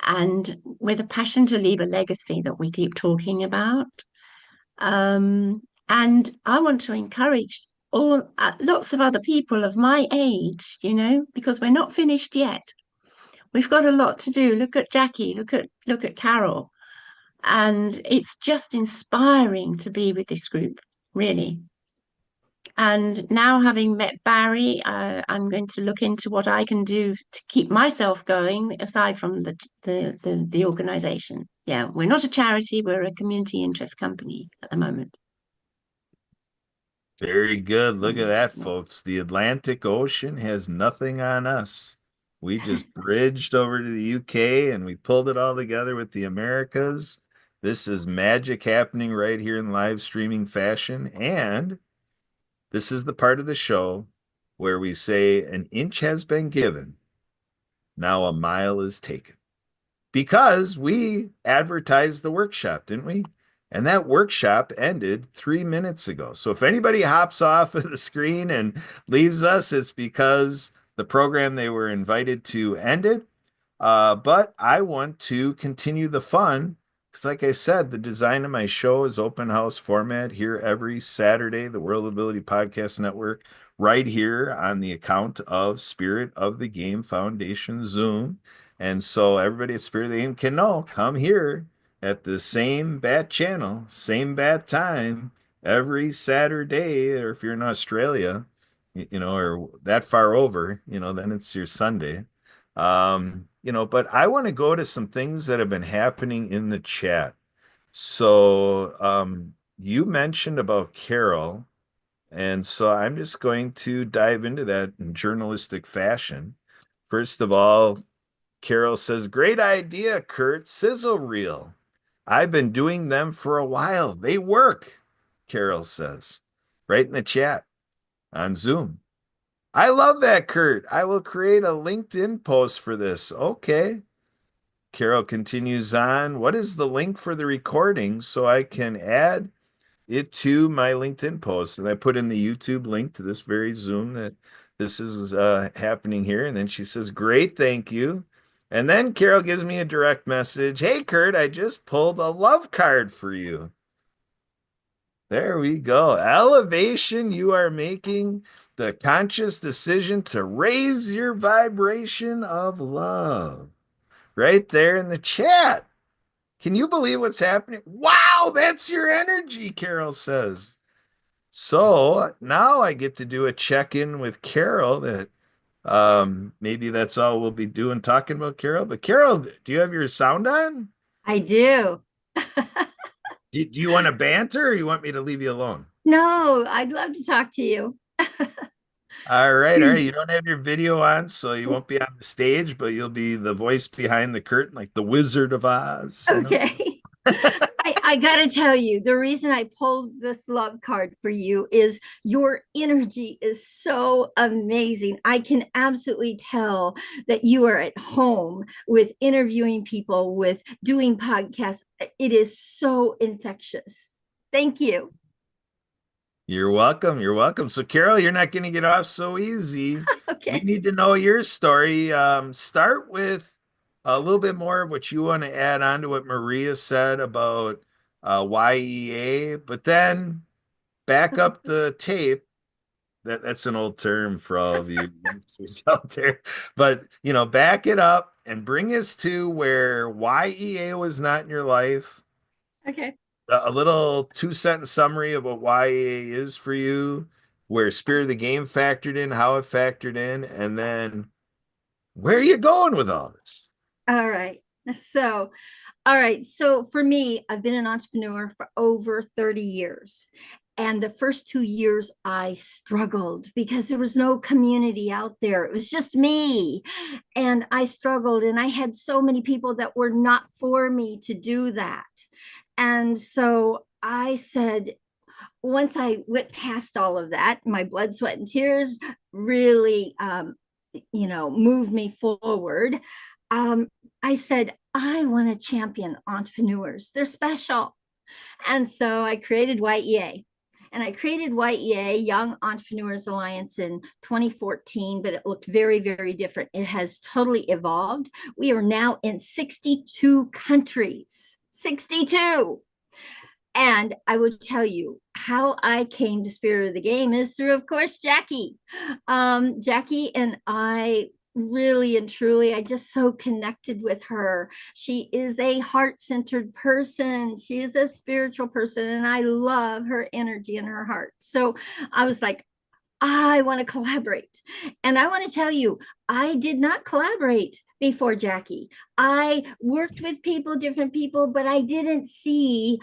and with a passion to leave a legacy that we keep talking about. And I want to encourage lots of other people of my age, because we're not finished yet. We've got a lot to do. Look at Jackie, look at Carol. And it's just inspiring to be with this group, really. And now, having met Barry, I'm going to look into what I can do to keep myself going, aside from the organization. Yeah, we're not a charity, we're a community interest company at the moment. Very good. Look at that, folks. The Atlantic Ocean has nothing on us. We just bridged over to the UK and we pulled it all together with the Americas. This is magic happening right here in live streaming fashion. And this is the part of the show where we say an inch has been given. Now a mile is taken. Because we advertised the workshop, didn't we? And that workshop ended 3 minutes ago. So if anybody hops off of the screen and leaves us, it's because the program they were invited to ended. But I want to continue the fun because, like I said, the design of my show is open house format here every Saturday, the World Ability Podcast Network, right here on the account of Spirit of the Game Foundation Zoom. And so everybody at Spirit of the Game can know, come here at the same bat channel, same bat time, every Saturday, or if you're in Australia, or that far over, then it's your Sunday. But I want to go to some things that have been happening in the chat. So you mentioned about Carol, and so I'm just going to dive into that in journalistic fashion. First of all, Carol says, great idea, Kurt, sizzle reel. I've been doing them for a while. They work, Carol says, right in the chat on Zoom. I love that, Kurt. I will create a LinkedIn post for this. Okay. Carol continues on. What is the link for the recording so I can add it to my LinkedIn post? And I put in the YouTube link to this very Zoom that this is happening here. And then she says, great, thank you. And then Carol gives me a direct message. Hey, Kurt, I just pulled a love card for you. There we go. Elevation, you are making the conscious decision to raise your vibration of love. Right there in the chat. Can you believe what's happening? Wow, that's your energy, Carol says. So now I get to do a check-in with Carol that maybe that's all we'll be doing talking about Carol. But Carol, do you have your sound on? I do. Do you want to banter or you want me to leave you alone? No, I'd love to talk to you. All right, all right. You don't have your video on, so you won't be on the stage, but you'll be the voice behind the curtain, like the Wizard of Oz. You know? Okay. I got to tell you, the reason I pulled this love card for you is your energy is so amazing. I can absolutely tell that you are at home with interviewing people, with doing podcasts. It is so infectious. Thank you. You're welcome. You're welcome. So, Carol, you're not going to get off so easy. Okay. We need to know your story. Start with a little bit more of what you want to add on to what Maria said about YEA, but then back up the tape. That's an old term for all of you youngsters out there. But, back it up and bring us to where YEA was not in your life. Okay. A little 2-sentence summary of what YEA is for you, where Spirit of the Game factored in, how it factored in, and then where are you going with all this? All right. So for me, I've been an entrepreneur for over 30 years. And the first 2 years I struggled because there was no community out there. It was just me. And I struggled, and I had so many people that were not for me to do that. And so I said, once I went past all of that, my blood, sweat, and tears really, moved me forward. I said, I want to champion entrepreneurs. They're special. And so I created YEA. And I created YEA, Young Entrepreneurs Alliance, in 2014, but it looked very, very different. It has totally evolved. We are now in 62 countries. 62. And I would tell you how I came to Spirit of the Game is through, of course, Jackie. Jackie and I really and truly, I just so connected with her. She is a heart-centered person. She is a spiritual person, and I love her energy and her heart. So I was like, I want to collaborate. And I want to tell you, I did not collaborate before Jackie. I worked with people, different people, but I didn't see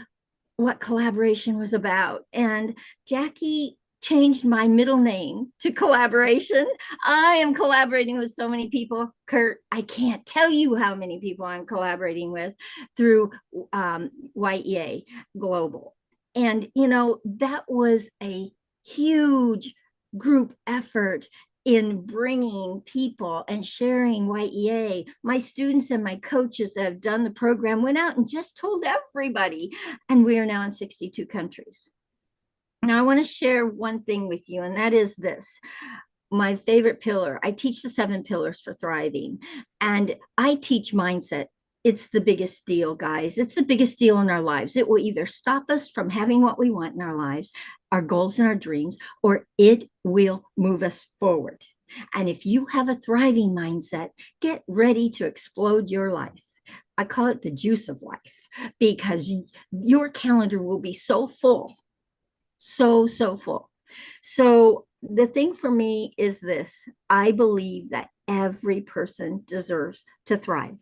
what collaboration was about. And Jackie changed my middle name to Collaboration. I am collaborating with so many people. Kurt, I can't tell you how many people I'm collaborating with through YEA Global. And, that was a huge group effort in bringing people and sharing YEA. My students and my coaches that have done the program went out and just told everybody, and we are now in 62 countries. Now I want to share one thing with you, and that is this. My favorite pillar, I teach the 7 pillars for thriving, and I teach mindset. It's the biggest deal, guys. It's the biggest deal in our lives. It will either stop us from having what we want in our lives, our goals and our dreams, or it will move us forward. And if you have a thriving mindset, get ready to explode your life. I call it the juice of life, because your calendar will be so full, so full. So the thing for me is this: I believe that every person deserves to thrive.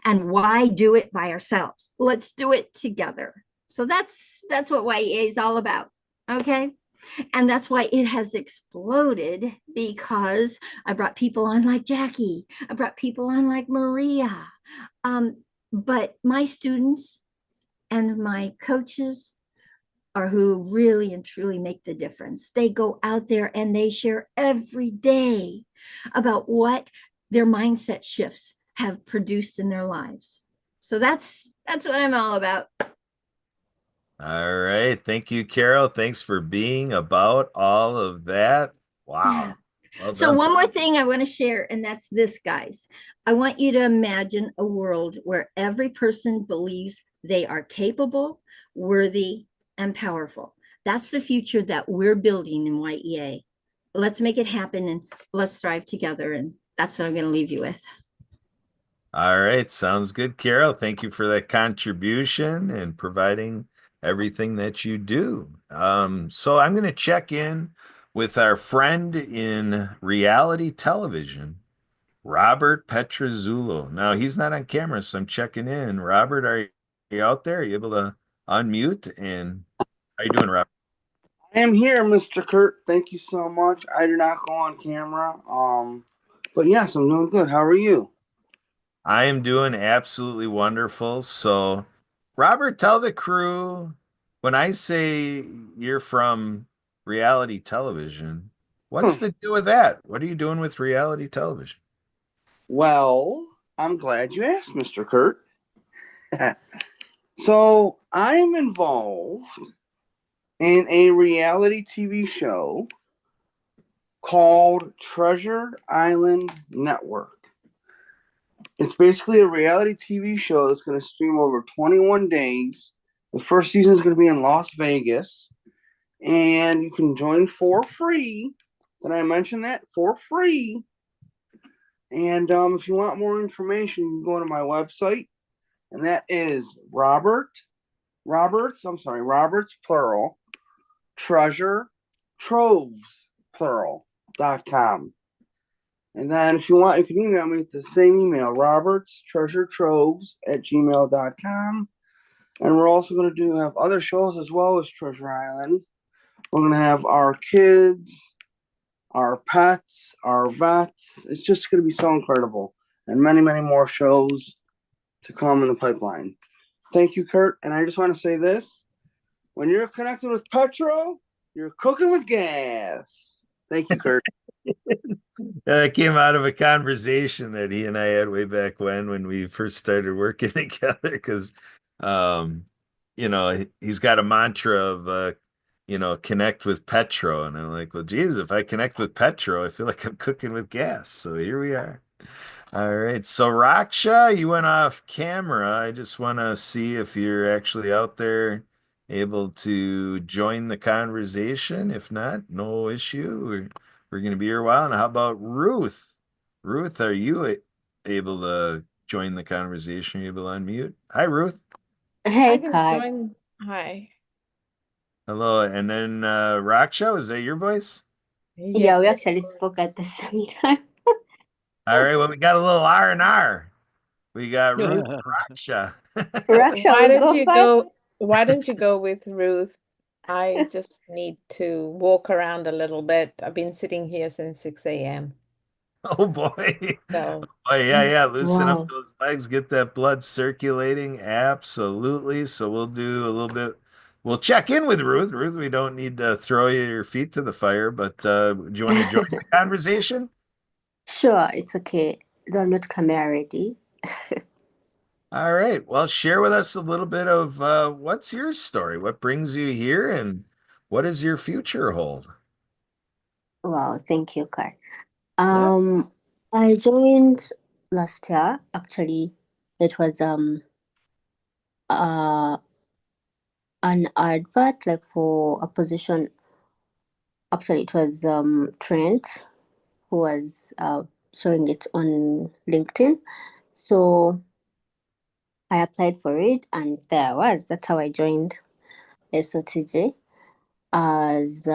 And why do it by ourselves? Let's do it together. So that's what YEA is all about. Okay. And that's why it has exploded, because I brought people on like Jackie. I brought people on like Maria. But my students and my coaches are who really and truly make the difference. They go out there and they share every day about what their mindset shifts have produced in their lives. So that's what I'm all about. All right. Thank you, Carol. Thanks for being about all of that. Wow. Well So done. one more thing I want to share, and that's this, guys. I want you to imagine a world where every person believes they are capable, worthy, and powerful. That's the future that we're building in YEA. Let's make it happen and let's strive together. And that's what I'm going to leave you with. All right, sounds good, Carol. Thank you for that contribution and providing everything that you do. So I'm going to check in with our friend in reality television, Robert Petrozzulo. Now, he's not on camera, so I'm checking in. Robert, are you out there? Are you able to unmute? And how you doing, Robert? I am here, Mr. Kurt. Thank you so much. I do not go on camera. But yes, I'm doing good. How are you? I am doing absolutely wonderful. So, Robert, tell the crew when I say you're from reality television, what's the deal with that? What are you doing with reality television? Well, I'm glad you asked, Mr. Kurt. So, I am involved in a reality TV show called Treasure Island Network. It's basically a reality TV show that's going to stream over 21 days. The first season is going to be in Las Vegas, and you can join for free. Did I mention that? For free. And if you want more information, you can go to my website, and that is Roberts, plural, treasure, troves, plural.com. And then if you want, you can email me at the same email, robertstreasuretroves@gmail.com. And we're also going to have other shows as well as Treasure Island. We're going to have our kids, our pets, our vets. It's just going to be so incredible. And many, many more shows to come in the pipeline. Thank you, Kurt. And I just want to say this. When you're connected with Petro, you're cooking with gas. Thank you, Kurt. That came out of a conversation that he and I had way back when we first started working together. Because, he's got a mantra of, connect with Petro, and I'm like, well, geez, if I connect with Petro, I feel like I'm cooking with gas. So here we are. All right. So Raksha, you went off camera. I just want to see if you're actually out there able to join the conversation. If not, no issue. We're going to be here a while. And how about Ruth? Ruth, are you able to join the conversation? Are you able to unmute? Hi, Ruth. Hey, Kai. Hi. Hello. And then Raksha, is that your voice? Yeah, we actually spoke at the same time. All right. Well, we got a little R&R. We got Ruth and Raksha. Raksha, Why will don't go you first. go? Why don't you go with Ruth? I just need to walk around a little bit. I've been sitting here since 6 a.m. Oh boy. So Oh yeah. Loosen Wow. up those legs, get that blood circulating. Absolutely. So we'll do a little bit. We'll check in with Ruth. Ruth, we don't need to throw your feet to the fire, but do you want to join the conversation? Sure, it's okay. Though I'm not camera ready. All right. Well, share with us a little bit of what's your story? What brings you here and what does your future hold? Wow, thank you, Kai. I joined last year. Actually, it was an advert like for a position. Actually, it was Trent who was showing it on LinkedIn. So I applied for it, and there I was. That's how I joined SOTJ. As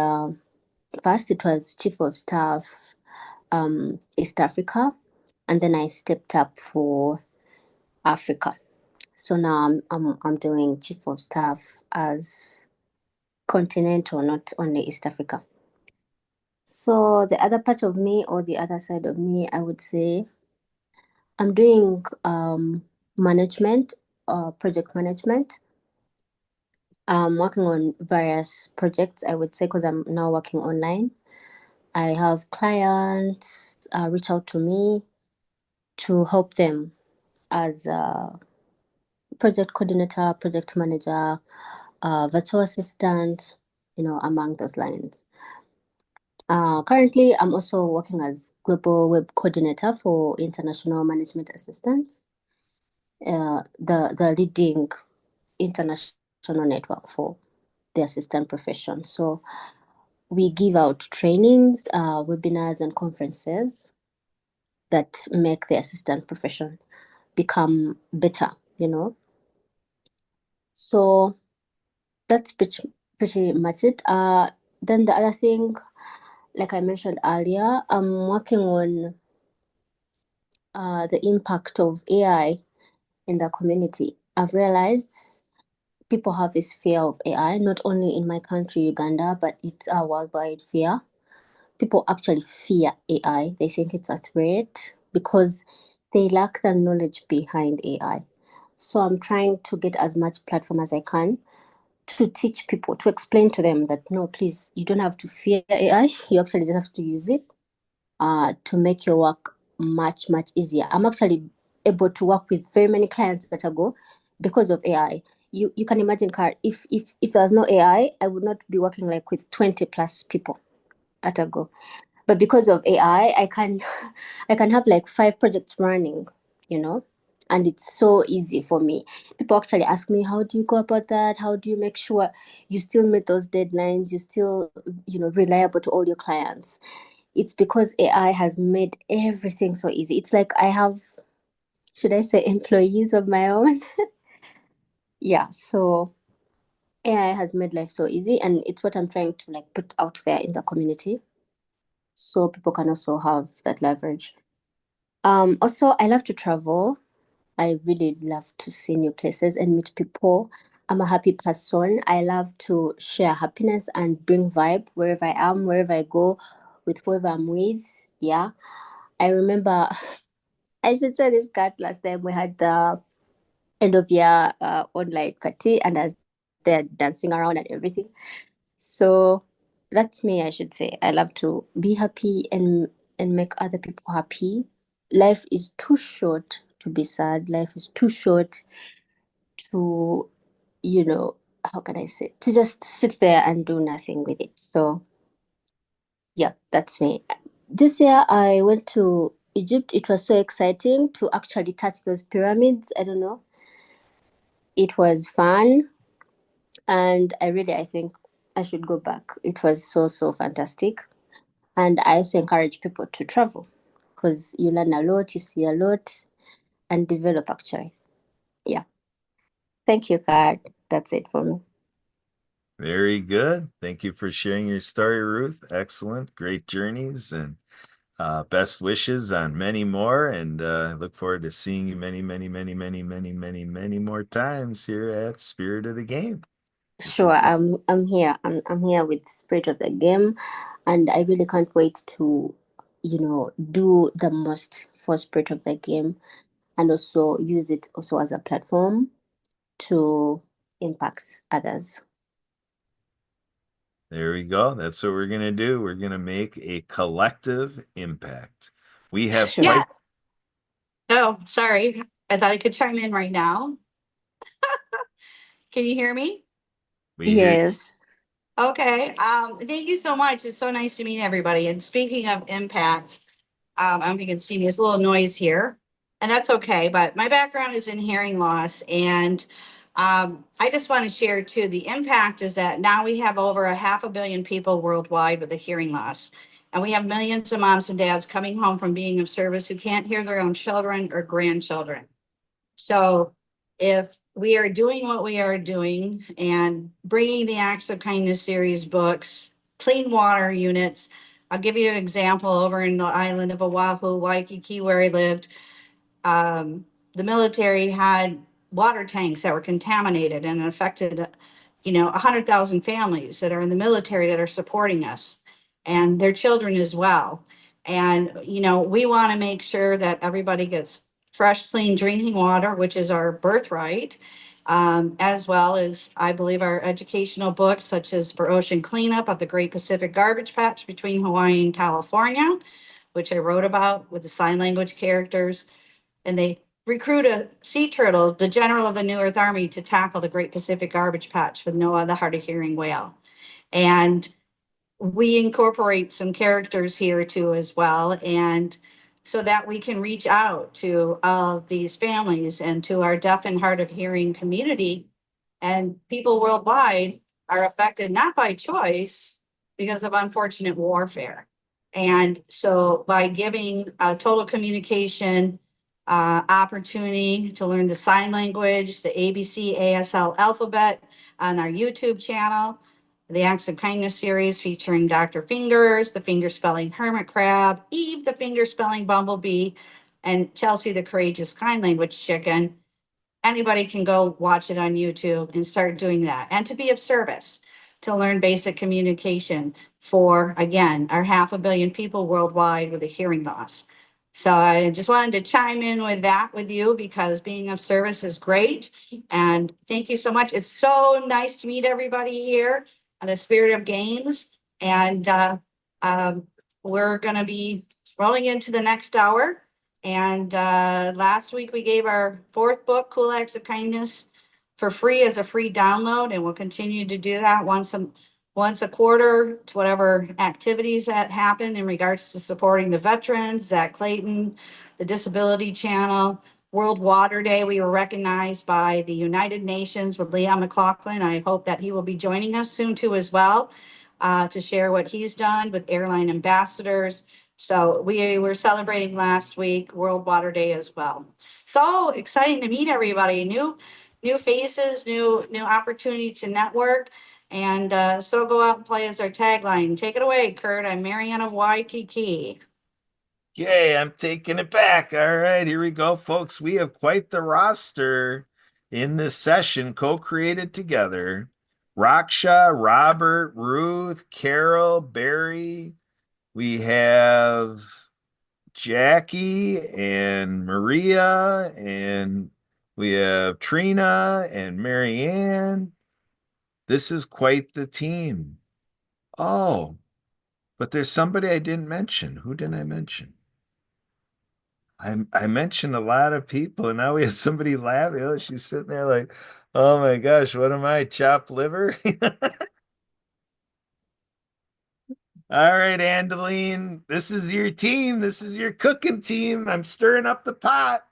first, it was Chief of Staff, East Africa, and then I stepped up for Africa. So now I'm doing Chief of Staff as continental, not only East Africa. So the other part of me, or the other side of me, I would say, I'm doing management, project management. I'm working on various projects, I would say, because I'm now working online. I have clients reach out to me to help them as a project coordinator, project manager, virtual assistant, among those lines. Currently, I'm also working as global web coordinator for International Management Assistance, the leading international network for the assistant profession. So we give out trainings, webinars, and conferences that make the assistant profession become better, you know. So that's pretty much it. Then the other thing, like I mentioned earlier, I'm working on the impact of AI in the community. I've realized people have this fear of AI, not only in my country, Uganda, but it's a worldwide fear. People actually fear AI. They think it's a threat because they lack the knowledge behind AI. So I'm trying to get as much platform as I can to teach people, to explain to them that, no, please, you don't have to fear AI. You actually just have to use it to make your work much, much easier. I'm actually able to work with very many clients at a go because of AI. You can imagine, Car, if there's no AI, I would not be working like with 20 plus people at a go. But because of AI, I can have like 5 projects running, you know, and it's so easy for me. People actually ask me, how do you go about that? How do you make sure you still meet those deadlines? You still, you know, reliable to all your clients? It's because AI has made everything so easy. It's like I have, should I say, employees of my own? Yeah, so AI has made life so easy, and it's what I'm trying to like put out there in the community, so people can also have that leverage. Also, I love to travel. I really love to see new places and meet people. I'm a happy person. I love to share happiness and bring vibe wherever I am, wherever I go, with whoever I'm with. Yeah. I remember, I should say this, Cat, last time we had the end of year online party, and I was there dancing around and everything. So that's me, I should say. I love to be happy and make other people happy. Life is too short to be sad. Life is too short to, you know, how can I say, to just sit there and do nothing with it. So yeah, that's me. This year I went to Egypt. It was so exciting to actually touch those pyramids. I don't know. It was fun. And I think I should go back. It was so fantastic. And I also encourage people to travel because you learn a lot, you see a lot, and develop actually. Yeah. Thank you, Kat. That's it for me. Very good. Thank you for sharing your story, Ruth. Excellent. Great journeys, and best wishes on many more. And I look forward to seeing you many more times here at Spirit of the Game. Sure, I'm here. I'm here with Spirit of the Game, and I really can't wait to, you know, do the most for Spirit of the Game, and also use it also as a platform to impact others. There we go. That's what we're going to do. We're going to make a collective impact. We have Sure. Yeah. Oh, sorry. I thought I could chime in right now. Can you hear me? we hear Yes. Okay. Thank you so much. It's so nice to meet everybody. And speaking of impact, I don't know if you can see me, there's a little noise here, and that's okay. But my background is in hearing loss, and I just want to share too, the impact is that now we have over 500 million people worldwide with a hearing loss. And we have millions of moms and dads coming home from being of service who can't hear their own children or grandchildren. So if we are doing what we are doing and bringing the Acts of Kindness series books, clean water units, I'll give you an example over in the island of Oahu, Waikiki, where I lived. The military had water tanks that were contaminated and affected, 100,000 families that are in the military that are supporting us and their children as well. And, we want to make sure that everybody gets fresh, clean drinking water, which is our birthright, as well as, I believe, our educational books, such as For Ocean Cleanup of the Great Pacific Garbage Patch between Hawaii and California, which I wrote about with the sign language characters. And they recruit a sea turtle, the general of the New Earth Army, to tackle the Great Pacific Garbage Patch with Noah, the hard of hearing whale. And we incorporate some characters here too as well. And so that we can reach out to all these families and to our deaf and hard of hearing community and people worldwide are affected not by choice because of unfortunate warfare. And so by giving a total communication opportunity to learn the sign language, the ABC, ASL alphabet on our YouTube channel, the Acts of Kindness series featuring Dr. Fingers, the finger spelling hermit crab, Eve, the finger spelling bumblebee, and Chelsea, the courageous kind language chicken. Anybody can go watch it on YouTube and start doing that, and to be of service, to learn basic communication for, again, our 500 million people worldwide with a hearing loss. So I just wanted to chime in with that with you because being of service is great. And thank you so much. It's so nice to meet everybody here on the Spirit of Games. And we're going to be rolling into the next hour. And last week we gave our 4th book, Cool Acts of Kindness, for free as a free download, and we'll continue to do that once a quarter to whatever activities that happen in regards to supporting the veterans, Zach Clayton, the Disability Channel, World Water Day. We were recognized by the United Nations with Leon McLaughlin. I hope that he will be joining us soon too as well to share what he's done with airline ambassadors. So we were celebrating last week World Water Day as well. So exciting to meet everybody, new faces, new opportunity to network. And so go out and play as our tagline. Take it away, Kurt. I'm Marianne of Waikiki. Okay, I'm taking it back. All right, here we go, folks. We have quite the roster in this session, co-created together. Raksha, Robert, Ruth, Carol, Barry. We have Jackie and Maria, and we have Trina and Marianne. This is quite the team. Oh, but there's somebody I didn't mention. Who didn't I mention? I mentioned a lot of people, and now we have somebody laughing. Oh, she's sitting there like, oh my gosh, what am I, chopped liver? All right, Andeline, this is your team. This is your cooking team. I'm stirring up the pot.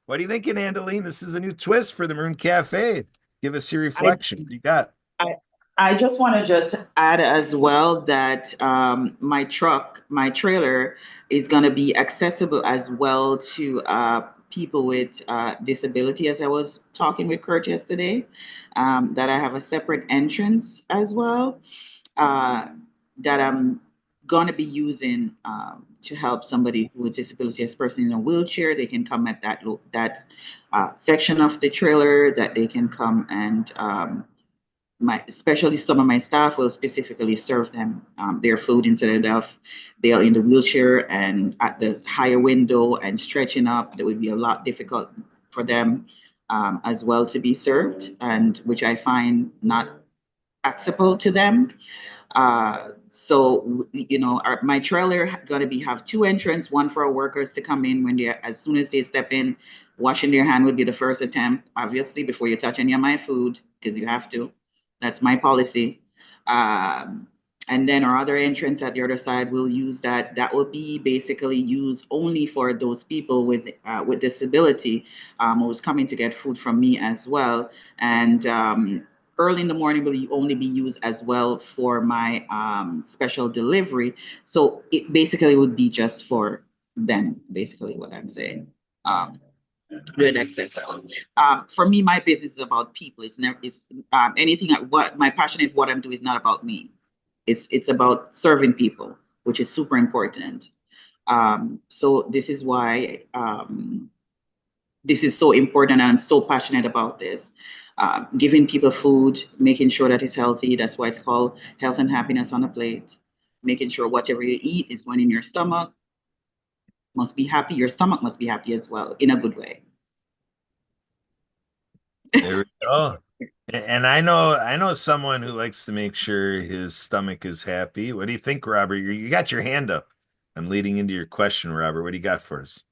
What are you thinking, Andeline? This is a new twist for the Maroon Cafe. Give us your reflection. What do you got? I just want to just add as well that my trailer is going to be accessible as well to people with disability, as I was talking with Kurt yesterday, that I have a separate entrance as well that I'm going to be using to help somebody with disability, as a person in a wheelchair. They can come at that section of the trailer, that they can come and especially some of my staff will specifically serve them their food instead of they're in the wheelchair and at the higher window and stretching up. That would be a lot difficult for them as well to be served, and which I find not acceptable to them. So my trailer going to have 2 entrances, one for our workers to come in when as soon as they step in. Washing their hand would be the first attempt, obviously, before you touch any of my food, because you have to. That's my policy. And then our other entrance at the other side, we'll use that. That will be basically used only for those people with disability who's coming to get food from me as well. And early in the morning will only be used as well for my special delivery. So it basically would be just for them, basically what I'm saying. With accessible. For me, my business is about people. It's never anything. My passion is what I'm doing is not about me. It's about serving people, which is super important. So this is why this is so important, and I'm so passionate about this. Giving people food, making sure that it's healthy. That's why it's called Health and Happiness on a Plate. Making sure whatever you eat is going in your stomach. Must be happy. Your stomach must be happy as well, in a good way. There we go. And I know someone who likes to make sure his stomach is happy. What do you think, Robert? You got your hand up. I'm leading into your question, Robert. What do you got for us?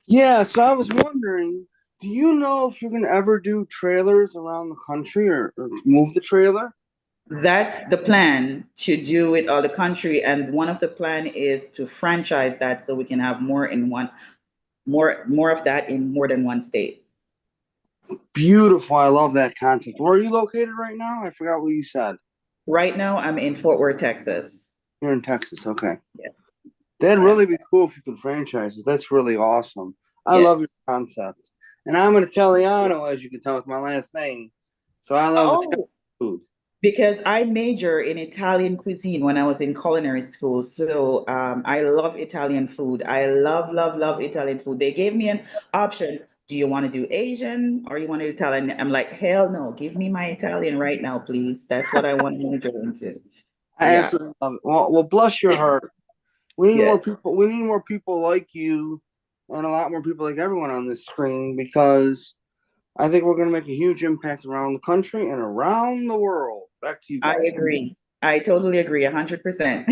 Yeah, so I was wondering, do you know if you're going to ever do trailers around the country or move the trailer? That's the plan, to do it all the country, and one of the plan is to franchise that so we can have more of that in more than one state. Beautiful. I love that concept. Where are you located right now? I forgot what you said. Right now, I'm in Fort Worth, Texas. You're in Texas. Okay. Yes. That'd really Yes. be cool if you could franchise it. That's really awesome. I Yes. love your concept. And I'm an Italiano, as you can tell with my last name. So I love Italian Oh, food. because I major in Italian cuisine when I was in culinary school. So I love Italian food. I love Italian food. They gave me an option. Do you want to do Asian or you want to do Italian? I'm like, hell no, give me my Italian right now, please. That's what I want to major into. I Yeah. absolutely love it. Well, bless your heart. We need Yeah. more people. We need more people like you, and a lot more people like everyone on this screen, because I think we're going to make a huge impact around the country and around the world. Back to you I guys. agree. I totally agree, 100%.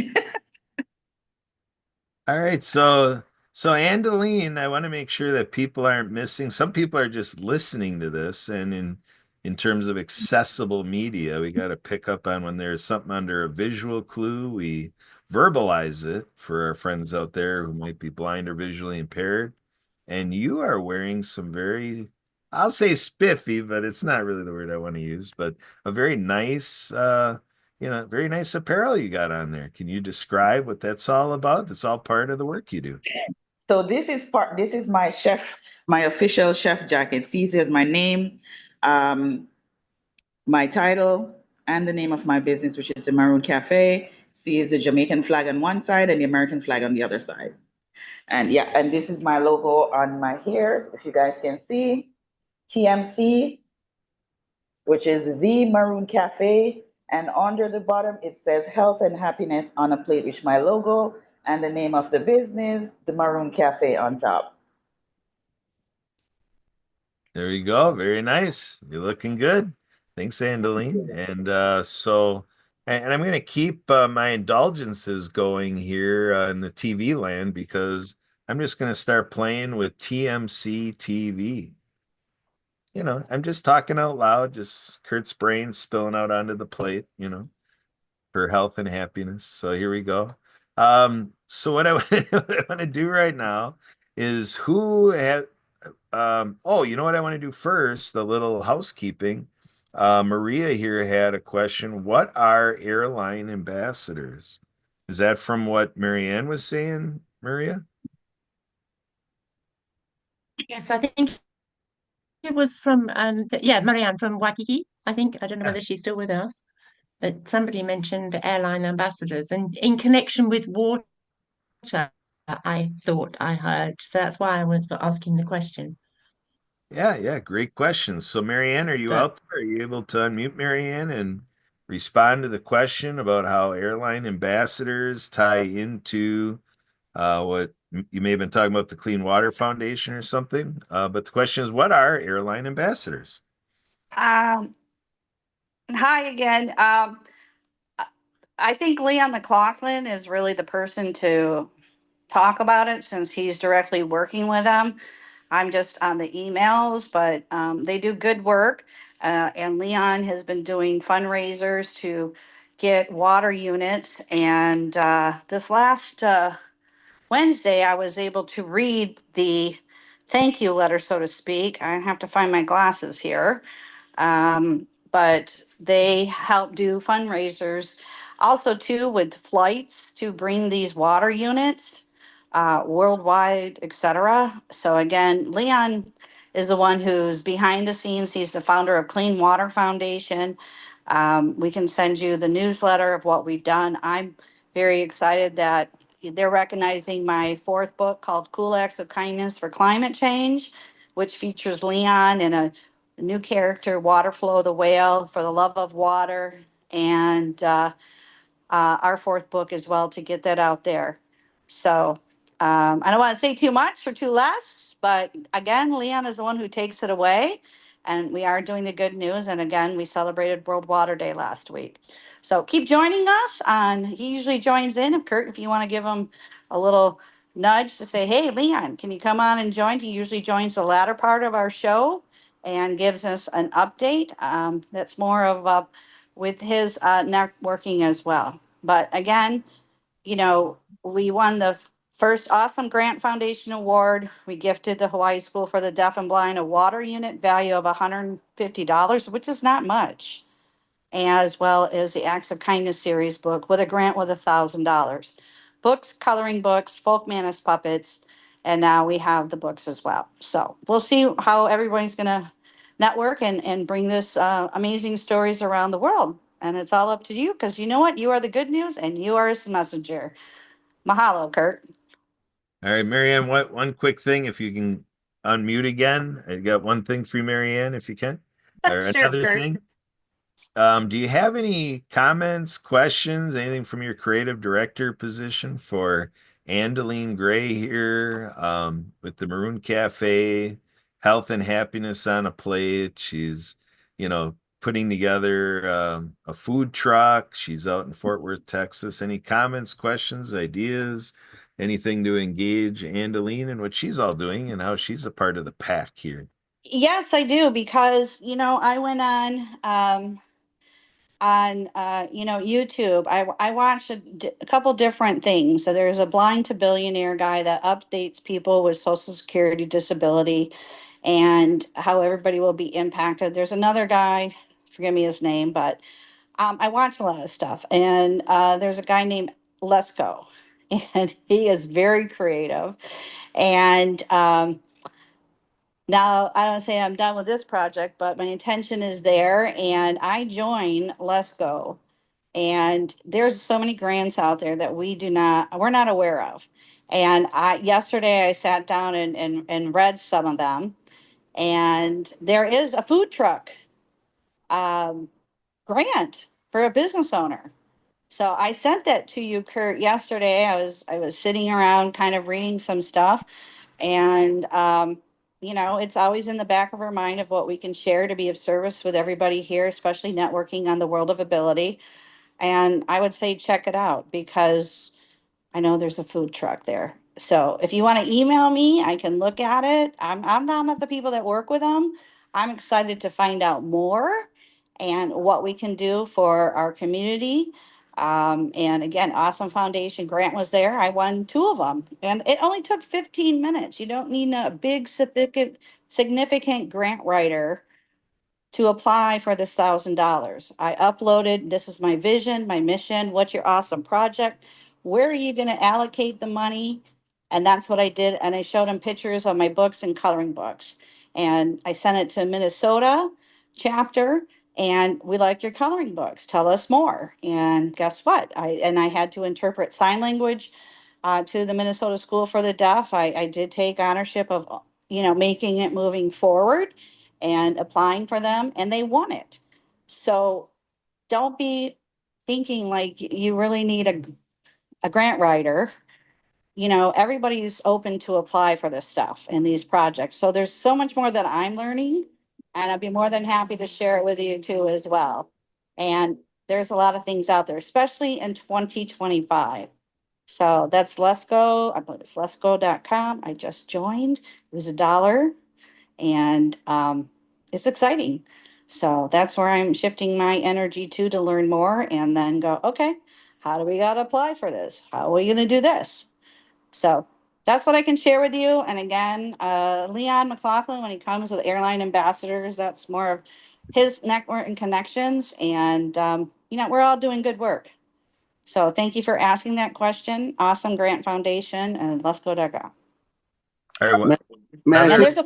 All right, so Andeline, I want to make sure that people aren't missing. Some people are just listening to this, and in terms of accessible media, we got to pick up on when there's something under a visual clue, we verbalize it for our friends out there who might be blind or visually impaired. And you are wearing some very, I'll say spiffy, but it's not really the word I want to use, but a very nice very nice apparel you got on there. Can you describe what that's all about? That's all part of the work you do. So this is my my official chef jacket. See, it says my name, um, my title, and the name of my business, which is the Maroon Cafe. See, is the Jamaican flag on one side and the American flag on the other side. And yeah, and this is my logo on my hair, if you guys can see. TMC, which is the Maroon Cafe. And under the bottom, it says health and happiness on a plate, which is my logo, and the name of the business, the Maroon Cafe on top. There you go. Very nice. You're looking good. Thanks, Andeline. And I'm going to keep my indulgences going here in the TV land because I'm just going to start playing with TMC TV. I'm just talking out loud, just Kurt's brain spilling out onto the plate, for health and happiness. So here we go. So what I want to do right now is who has you know what I want to do first? A little housekeeping. Maria here had a question. What are airline ambassadors? Is that from what Marianne was saying, Maria? Yes, I think it was from Marianne from Waikiki. I think I don't know whether she's still with us, but somebody mentioned airline ambassadors and in connection with water, I thought I heard. So that's why I was asking the question. Yeah, great question. So Marianne, are you But out there? Are you able to unmute Marianne and respond to the question about how airline ambassadors tie into what you may have been talking about, the Clean Water Foundation or something? But the question is, what are airline ambassadors? Hi again. I think Leon McLaughlin is really the person to talk about it since he's directly working with them. I'm just on the emails, but they do good work. And Leon has been doing fundraisers to get water units. And this last Wednesday, I was able to read the thank you letter, so to speak. I have to find my glasses here. But they help do fundraisers also too with flights to bring these water units worldwide, etc. So again, Leon is the one who's behind the scenes. He's the founder of Clean Water Foundation. We can send you the newsletter of what we've done. I'm very excited that they're recognizing my fourth book called Cool Acts of Kindness for Climate Change, which features Leon and a new character, Waterflow the whale, for the love of water, and our fourth book as well to get that out there. So I don't want to say too much or too less, but again, Leon is the one who takes it away. And we are doing the good news. And again, we celebrated World Water Day last week. So keep joining us on, he usually joins in. If you want to give him a little nudge to say, hey, Leon, can you come on and join? He usually joins the latter part of our show and gives us an update. That's more of with his networking as well. But again, we won the First Awesome Grant Foundation Award, we gifted the Hawaii School for the Deaf and Blind a water unit value of $150, which is not much, as well as the Acts of Kindness series book with a grant with $1,000. Books, coloring books, folk manus puppets, and now we have the books as well. So we'll see how everybody's gonna network and bring this amazing stories around the world. And it's all up to you, because you know what? You are the good news and you are his messenger. Mahalo, Kurt. All right, Marianne, one quick thing, if you can unmute again. I got one thing for you, Marianne, if you can. Or Sure, another Kurt. thing. Do you have any comments, questions, anything from your creative director position for Andeline Gray here with the Maroon Cafe, Health and Happiness on a Plate? She's, putting together a food truck. She's out in Fort Worth, Texas. Any comments, questions, ideas, anything to engage Andeline and what she's all doing and how she's a part of the pack here? Yes, I do, because I went on YouTube. I watched a couple different things. So there's a Blind to Billionaire guy that updates people with Social Security disability and how everybody will be impacted. There's another guy, forgive me his name, but I watch a lot of stuff. And there's a guy named Lesko, and he is very creative. And now, I don't say I'm done with this project, but my intention is there, and I join Let's Go. And there's so many grants out there that we're not aware of. And yesterday I sat down and read some of them. And there is a food truck grant for a business owner. So I sent that to you, Kurt, yesterday. I was sitting around kind of reading some stuff, and it's always in the back of our mind of what we can share to be of service with everybody here, especially networking on the world of ability. And I would say check it out, because I know there's a food truck there. So if you want to email me, I can look at it. I'm not the people that work with them. I'm excited to find out more and what we can do for our community. And again, Awesome Foundation grant was there. I won 2 of them, and it only took 15 minutes. You don't need a big significant grant writer to apply for this $1,000. I uploaded, this is my vision, my mission, what's your awesome project? Where are you gonna allocate the money? And that's what I did. And I showed them pictures of my books and coloring books. And I sent it to Minnesota chapter, and we like your coloring books. Tell us more. And guess what? I had to interpret sign language to the Minnesota School for the Deaf. I did take ownership of, making it moving forward and applying for them, and they won it. So don't be thinking like you really need a grant writer. Everybody's open to apply for this stuff and these projects. So there's so much more that I'm learning, and I'd be more than happy to share it with you too as well. And there's a lot of things out there, especially in 2025. So that's Let's Go. I believe it's letsgo.com. I just joined. It was $1. And it's exciting. So that's where I'm shifting my energy to learn more, and then go, okay, how do we got to apply for this? How are we going to do this? So that's what I can share with you. And again, Leon McLaughlin, when he comes with airline ambassadors, that's more of his network and connections. And, we're all doing good work. So thank you for asking that question. Awesome Grant Foundation and Let's Go. All right, May I And say- there is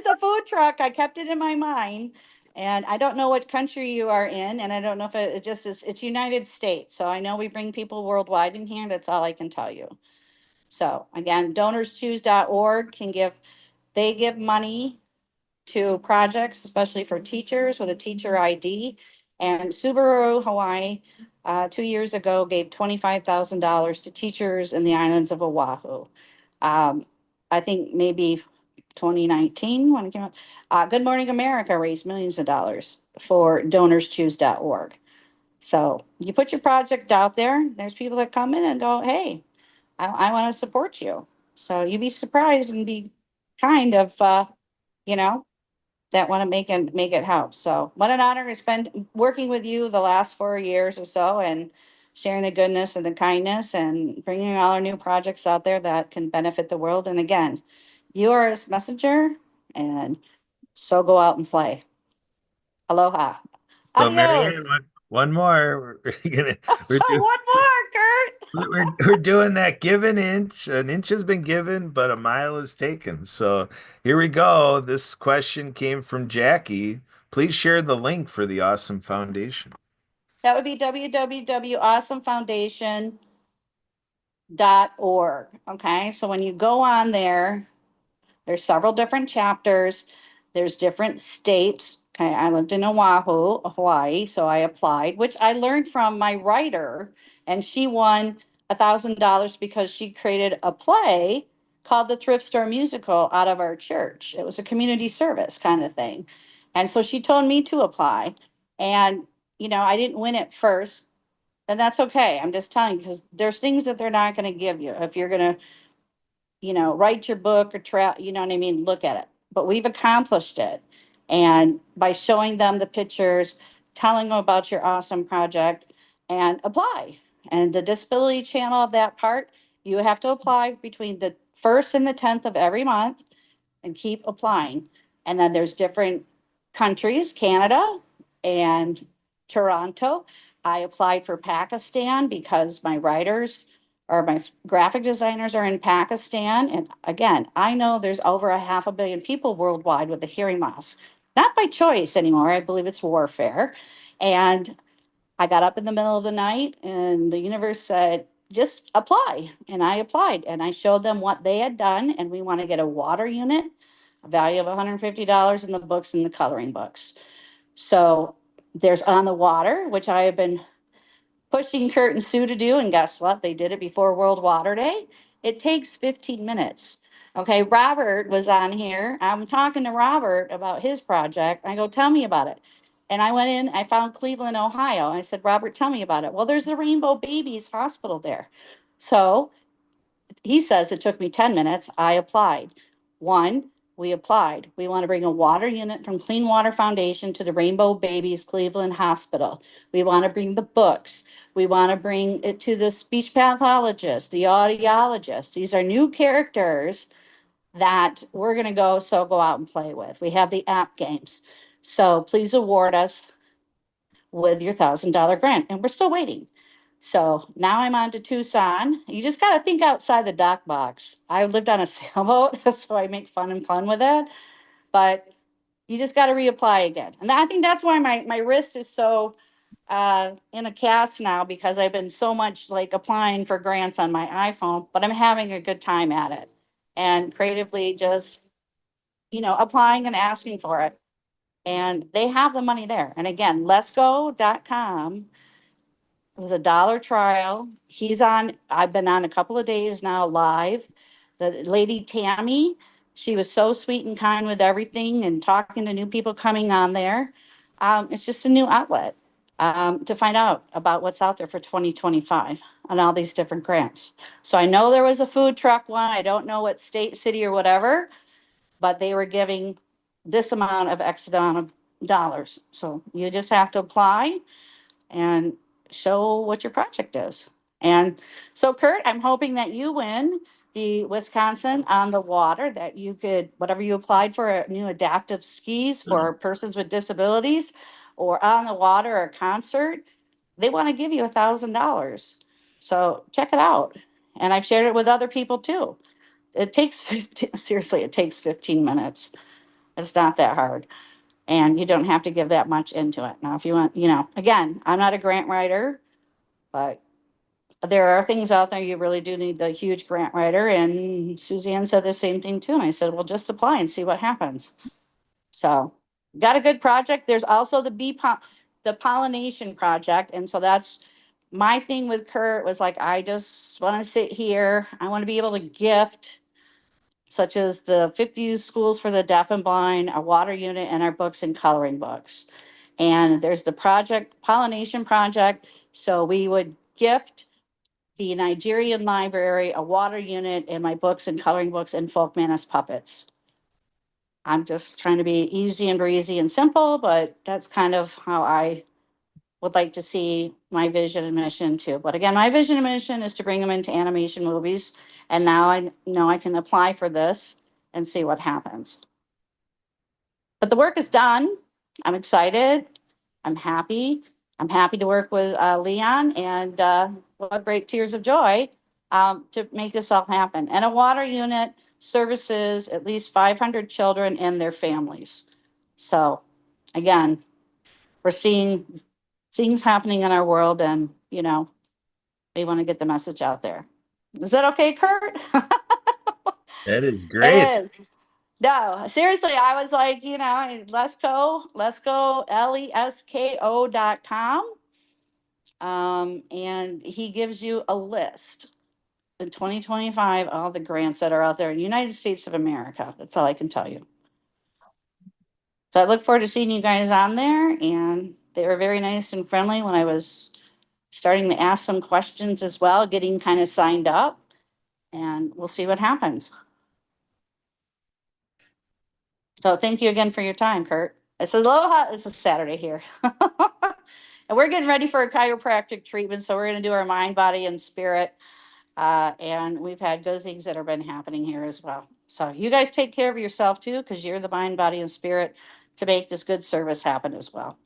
a food truck. I kept it in my mind. And I don't know what country you are in, and I don't know if it just is, it's United States. So I know we bring people worldwide in here. That's all I can tell you. So again, donorschoose.org they give money to projects, especially for teachers with a teacher ID. And Subaru Hawaii, 2 years ago, gave $25,000 to teachers in the islands of Oahu. I think maybe 2019 when it came out. Good Morning America raised millions of dollars for donorschoose.org. So you put your project out there, there's people that come in and go, hey, I want to support you. So you'd be surprised and be kind of, that want to make it help. So what an honor. It's been working with you the last 4 years or so, and sharing the goodness and the kindness and bringing all our new projects out there that can benefit the world. And again, you are a messenger, and so go out and play. Aloha. So Marianne, Adios. one more. We're One more, Kurt. we're doing that give an inch. An inch has been given, but a mile is taken. So here we go. This question came from Jackie. Please share the link for the Awesome Foundation. That would be www.awesomefoundation.org. Okay, so when you go on there, there's several different chapters. There's different states. Okay, I lived in Oahu, Hawaii, so I applied, which I learned from my writer, and she won $1,000 because she created a play called the Thrift Store Musical out of our church. It was a community service kind of thing. And so she told me to apply. And, I didn't win it first, and that's okay. I'm just telling you, because there's things that they're not going to give you if you're going to write your book or you know what I mean? Look at it. But we've accomplished it. And by showing them the pictures, telling them about your awesome project, and apply. And the disability channel of that part, you have to apply between the 1st and the 10th of every month and keep applying. And then there's different countries, Canada and Toronto. I applied for Pakistan because my writers or my graphic designers are in Pakistan. And again, I know there's over 500 million people worldwide with a hearing loss. Not by choice anymore. I believe it's warfare. And I got up in the middle of the night and the universe said, just apply. And I applied and I showed them what they had done. And we want to get a water unit, a value of $150 in the books and the coloring books. So there's On the Water, which I have been pushing Kurt and Sue to do. And guess what? They did it before World Water Day. It takes 15 minutes. Okay, Robert was on here. I'm talking to Robert about his project. I go, tell me about it. And I went in, I found Cleveland, Ohio. I said, Robert, tell me about it. Well, there's the Rainbow Babies Hospital there. So he says it took me 10 minutes. I applied. One, we applied. We want to bring a water unit from Clean Water Foundation to the Rainbow Babies Cleveland Hospital. We want to bring the books. We want to bring it to the speech pathologist, the audiologist. These are new characters that we're going to go out and play with. We have the app games. So please award us with your $1,000 grant. And we're still waiting. So now I'm on to Tucson. You just got to think outside the dock box. I lived on a sailboat, so I make fun with it. But you just got to reapply again. And I think that's why my wrist is so in a cast now, because I've been so much like applying for grants on my iPhone, but I'm having a good time at it. And creatively just, applying and asking for it. And they have the money there. And again, letsgo.com. It was a $1 trial. I've been on a couple of days now live. The lady Tammy, she was so sweet and kind with everything and talking to new people coming on there. It's just a new outlet to find out about what's out there for 2025 on all these different grants. So I know there was a food truck one. I don't know what state, city, or whatever, but they were giving this amount of X amount of dollars. So you just have to apply and show what your project is. And so, Kurt, I'm hoping that you win the Wisconsin On the Water, that you could, whatever you applied for, a new adaptive skis for persons with disabilities, or On the Water, or a concert, they want to give you $1,000. So check it out. And I've shared it with other people too. It takes 15, seriously, it takes 15 minutes. It's not that hard. And you don't have to give that much into it. Now, if you want, again, I'm not a grant writer, but there are things out there you really do need the huge grant writer. And Suzanne said the same thing too. And I said, well, just apply and see what happens. So got a good project. There's also the pollination project. And so that's my thing with Kurt was like, I just want to sit here. I want to be able to gift, such as the 50 schools for the deaf and blind, a water unit, and our books and coloring books. And there's the pollination project. So we would gift the Nigerian library a water unit, and my books and coloring books and Folkmanis puppets. I'm just trying to be easy and breezy and simple, but that's kind of how I would like to see my vision and mission too. But again, my vision and mission is to bring them into animation movies. And now I know I can apply for this and see what happens. But the work is done. I'm excited. I'm happy. I'm happy to work with Leon and what great tears of joy to make this all happen. And a water unit services at least 500 children and their families. So again, we're seeing things happening in our world and, you know, we want to get the message out there. Is that okay, Kurt? That is It great. is. No, seriously, I was like, you know, let's go, lesko.com. And he gives you a list in 2025, all the grants that are out there in the United States of America. That's all I can tell you. So I look forward to seeing you guys on there. And they were very nice and friendly when I was starting to ask some questions as well, getting kind of signed up. And we'll see what happens. So thank you again for your time, Kurt. It's a little hot. It's a Saturday here. And we're getting ready for a chiropractic treatment. So we're going to do our mind, body, and spirit. And we've had good things that have been happening here as well. So you guys take care of yourself too, because you're the mind, body, and spirit to make this good service happen as well.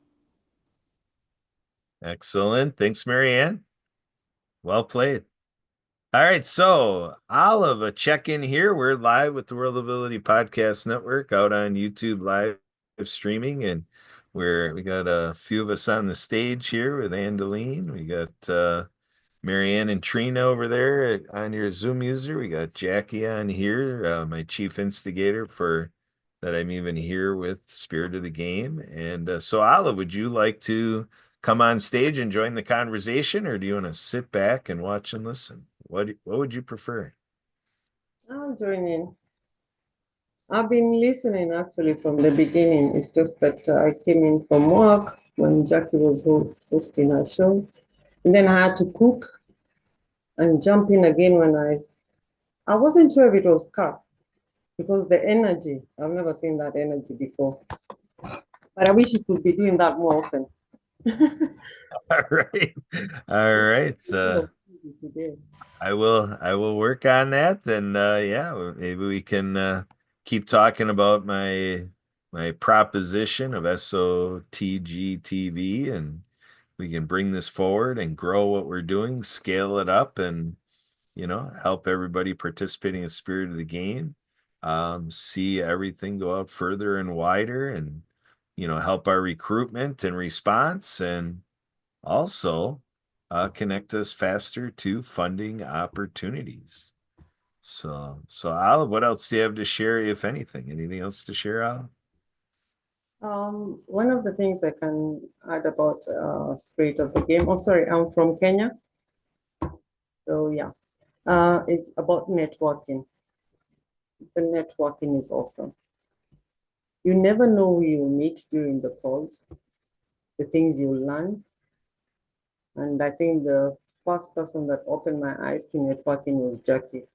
Excellent. Thanks, Marianne. Well played. All right, so Olive, a check-in here. We're live with the World Ability Podcast Network out on YouTube live streaming, and we got a few of us on the stage here with Angeline. We got Marianne and Trina over there on your Zoom user. We got Jackie on here, my chief instigator for that I'm even here with Spirit of the Game. And so Olive, would you like to come on stage and join the conversation, or do you want to sit back and watch and listen? What would you prefer? I'll join in. I've been listening actually from the beginning. It's just that I came in from work when Jackie was hosting her show. And then I had to cook and jump in again when I wasn't sure if it was cut because the energy, I've never seen that energy before. But I wish you could be doing that more often. All right. All right. I will work on that, and yeah, maybe we can keep talking about my proposition of SOTG TV, and we can bring this forward and grow what we're doing, scale it up, and help everybody participating in Spirit of the Game see everything go out further and wider, and help our recruitment and response, and also connect us faster to funding opportunities. So Olive, what else do you have to share, if anything? Anything else to share, Olive? One of the things I can add about Spirit of the Game. Oh, sorry, I'm from Kenya. So yeah, it's about networking. The networking is awesome. You never know who you meet during the calls, the things you learn. And I think the first person that opened my eyes to networking was Jackie.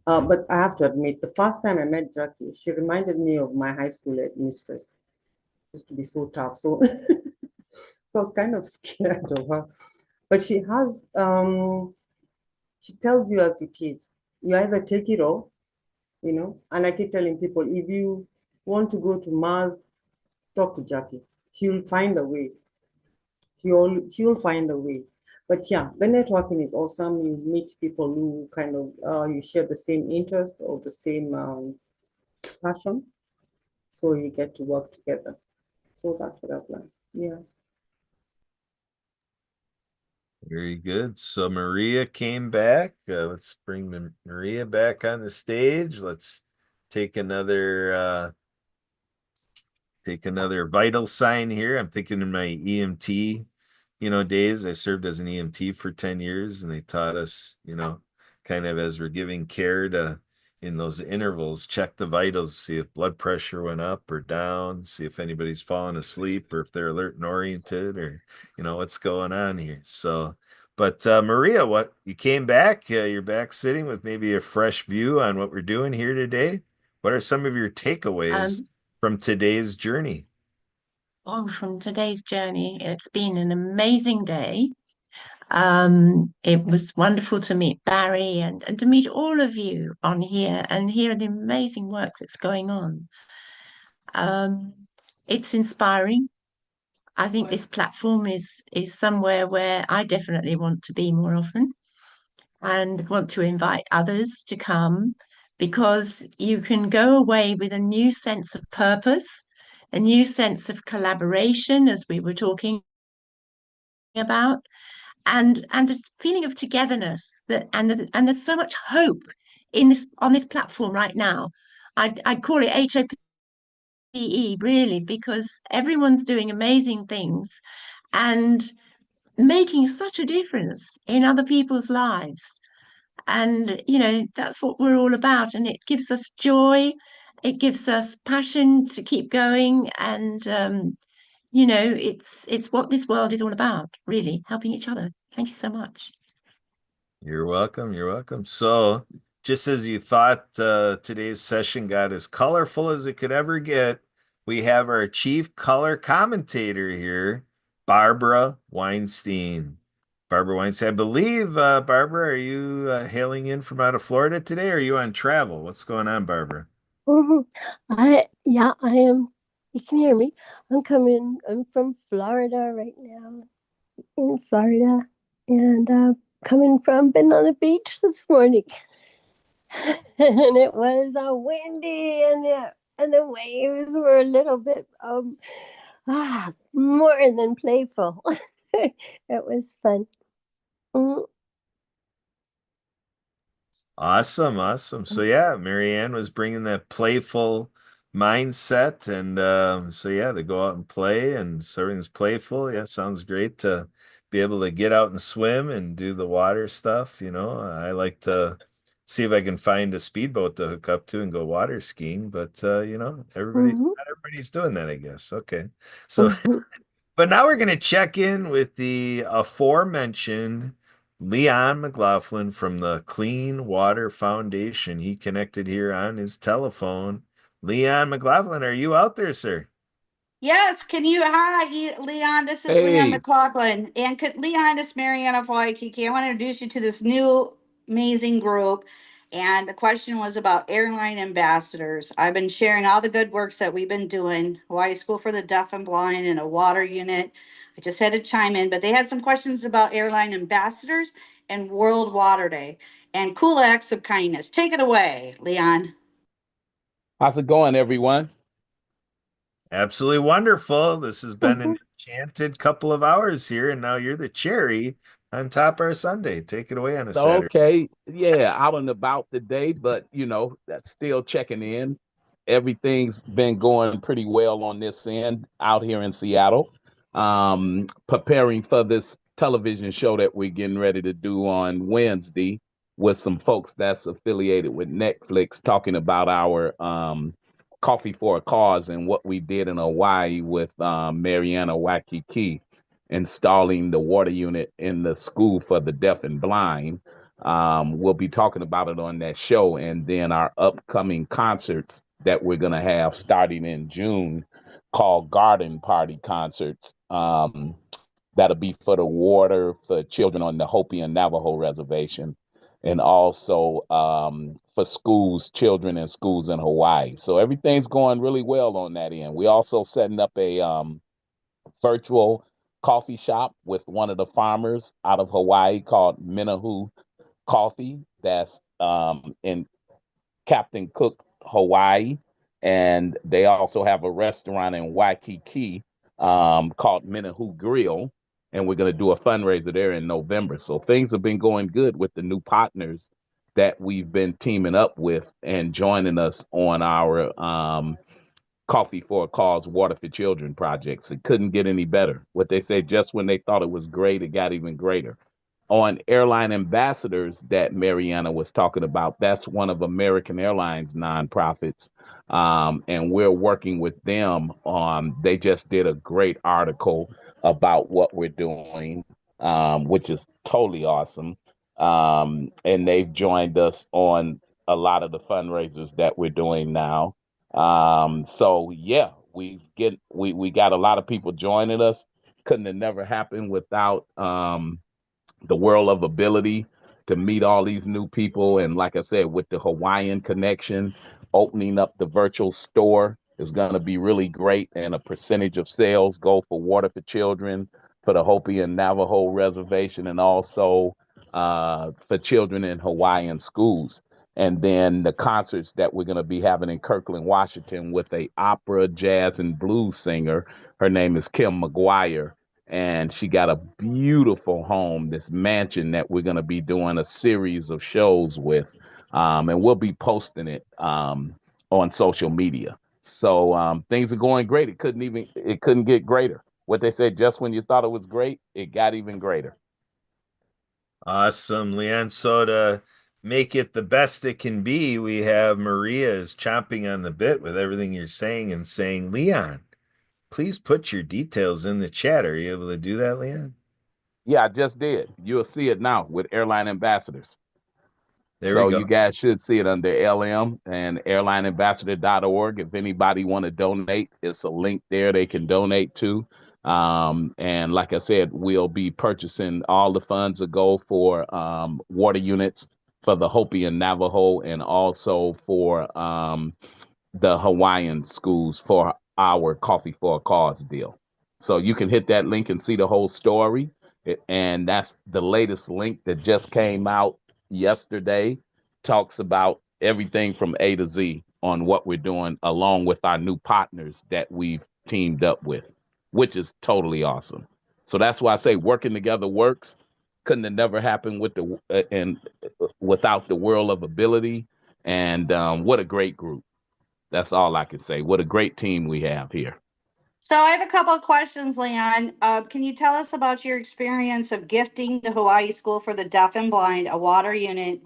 But I have to admit, the first time I met Jackie, she reminded me of my high school mistress. She used to be so tough. So, so I was kind of scared of her. But she has, she tells you as it is. You either take it or, and I keep telling people, if you want to go to Mars, talk to Jackie. She'll find a way. She'll find a way. But yeah, the networking is awesome. You meet people who kind of, you share the same interest or the same passion. So you get to work together. So that's what I've learned. Yeah. Very good. So Maria came back. Let's bring Maria back on the stage. Let's take another vital sign here. I'm thinking in my EMT, days. I served as an EMT for 10 years, and they taught us, kind of as we're giving care to, in those intervals, check the vitals, see if blood pressure went up or down, see if anybody's fallen asleep or if they're alert and oriented, or, what's going on here. So, but Maria, you came back, you're back sitting with maybe a fresh view on what we're doing here today. What are some of your takeaways from today's journey? from today's journey. It's been an amazing day. It was wonderful to meet Barry and to meet all of you on here and hear the amazing work that's going on. It's inspiring. I think this platform is somewhere where I definitely want to be more often and want to invite others to come, because you can go away with a new sense of purpose, a new sense of collaboration, as we were talking about, and a feeling of togetherness, and there's so much hope on this platform right now. I'd call it HOPE, really, because everyone's doing amazing things and making such a difference in other people's lives. And, that's what we're all about. And it gives us joy. It gives us passion to keep going. And, it's what this world is all about, really, helping each other. Thank you so much. You're welcome. You're welcome. So, just as you thought today's session got as colorful as it could ever get, we have our chief color commentator here, Barbara Weinstein. Barbara Weinstein, I believe, Barbara, are you hailing in from out of Florida today? Or are you on travel? What's going on, Barbara? Yeah, I am. You can hear me. I'm from Florida right now, in Florida, and been on the beach this morning, and it was windy, and the waves were a little bit more than playful. It was fun. Awesome, awesome. So yeah, Marianne was bringing that playful mindset, and so yeah, they go out and play, and so everything's playful. Yeah, sounds great to be able to get out and swim and do the water stuff. I like to see if I can find a speedboat to hook up to and go water skiing, but not everybody's doing that, I guess. Okay, so. But now we're going to check in with the aforementioned Leon McLaughlin from the Clean Water Foundation. He connected here on his telephone. Leon McLaughlin, are you out there, sir? Yes, hi, Leon, this is Leon McLaughlin. And Leon, this is Marianne of Waikiki. I want to introduce you to this new amazing group. And the question was about airline ambassadors. I've been sharing all the good works that we've been doing, Hawaii School for the Deaf and Blind and a water unit. I just had to chime in, but they had some questions about airline ambassadors and World Water Day and cool acts of kindness. Take it away, Leon. How's it going, everyone? Absolutely wonderful. This has been an enchanted couple of hours here, and now you're the cherry on top of our Sunday. Take it away on a Saturday. Okay, yeah, out and about today, but that's still checking in. Everything's been going pretty well on this end out here in Seattle. Preparing for this television show that we're getting ready to do on Wednesday with some folks that's affiliated with Netflix, talking about our Coffee for a Cause and what we did in Hawaii with Mariana Waikiki, installing the water unit in the school for the deaf and blind. We'll be talking about it on that show, and then our upcoming concerts that we're going to have starting in June, called Garden Party Concerts. That'll be for the water for children on the Hopi and Navajo reservation, and also for schools, children in schools in Hawaii. So everything's going really well on that end. We're also setting up a virtual coffee shop with one of the farmers out of Hawaii called Minahu Coffee. That's in Captain Cook, Hawaii. And they also have a restaurant in Waikiki called Minahu Grill. And we're going to do a fundraiser there in November. So things have been going good with the new partners that we've been teaming up with and joining us on our Coffee for a Cause Water for Children projects. It couldn't get any better. What they say, just when they thought it was great, it got even greater. On airline ambassadors that Mariana was talking about, that's one of American Airlines nonprofits. And we're working with them on, they just did a great article about what we're doing, which is totally awesome. And they've joined us on a lot of the fundraisers that we're doing now. So yeah, We got a lot of people joining us. Couldn't have never happened without the World of Ability to meet all these new people. And like I said, with the Hawaiian connection, opening up the virtual store is going to be really great. And a percentage of sales go for Water for Children, for the Hopi and Navajo reservation, and also for children in Hawaiian schools. And then the concerts that we're going to be having in Kirkland, Washington, with a opera, jazz, and blues singer. Her name is Kim McGuire, and she got a beautiful home, this mansion that we're going to be doing a series of shows with, and we'll be posting it on social media. So things are going great. It couldn't get greater. What they said, just when you thought it was great, it got even greater. Awesome, Leon. So to make it the best it can be, we have Maria is chomping on the bit with everything you're saying and saying, Leon, please put your details in the chat. Are you able to do that, Leon? Yeah, I just did. You'll see it now with Airline Ambassadors. There So we go. you guys should see it under LM and airlineambassador.org. If anybody want to donate, it's a link there they can donate to. And like I said, we'll be purchasing, all the funds will go for water units for the Hopi and Navajo, and also for the Hawaiian schools for our Coffee for a Cause deal. So you can hit that link and see the whole story. And that's the latest link that just came out yesterday. Talks about everything from A to Z on what we're doing, along with our new partners that we've teamed up with, which is totally awesome. So that's why I say working together works. Couldn't have never happened with without the World of Ability. And what a great group. That's all I can say. What a great team we have here. So I have a couple of questions, Leon. Can you tell us about your experience of gifting the Hawaii School for the Deaf and Blind a water unit,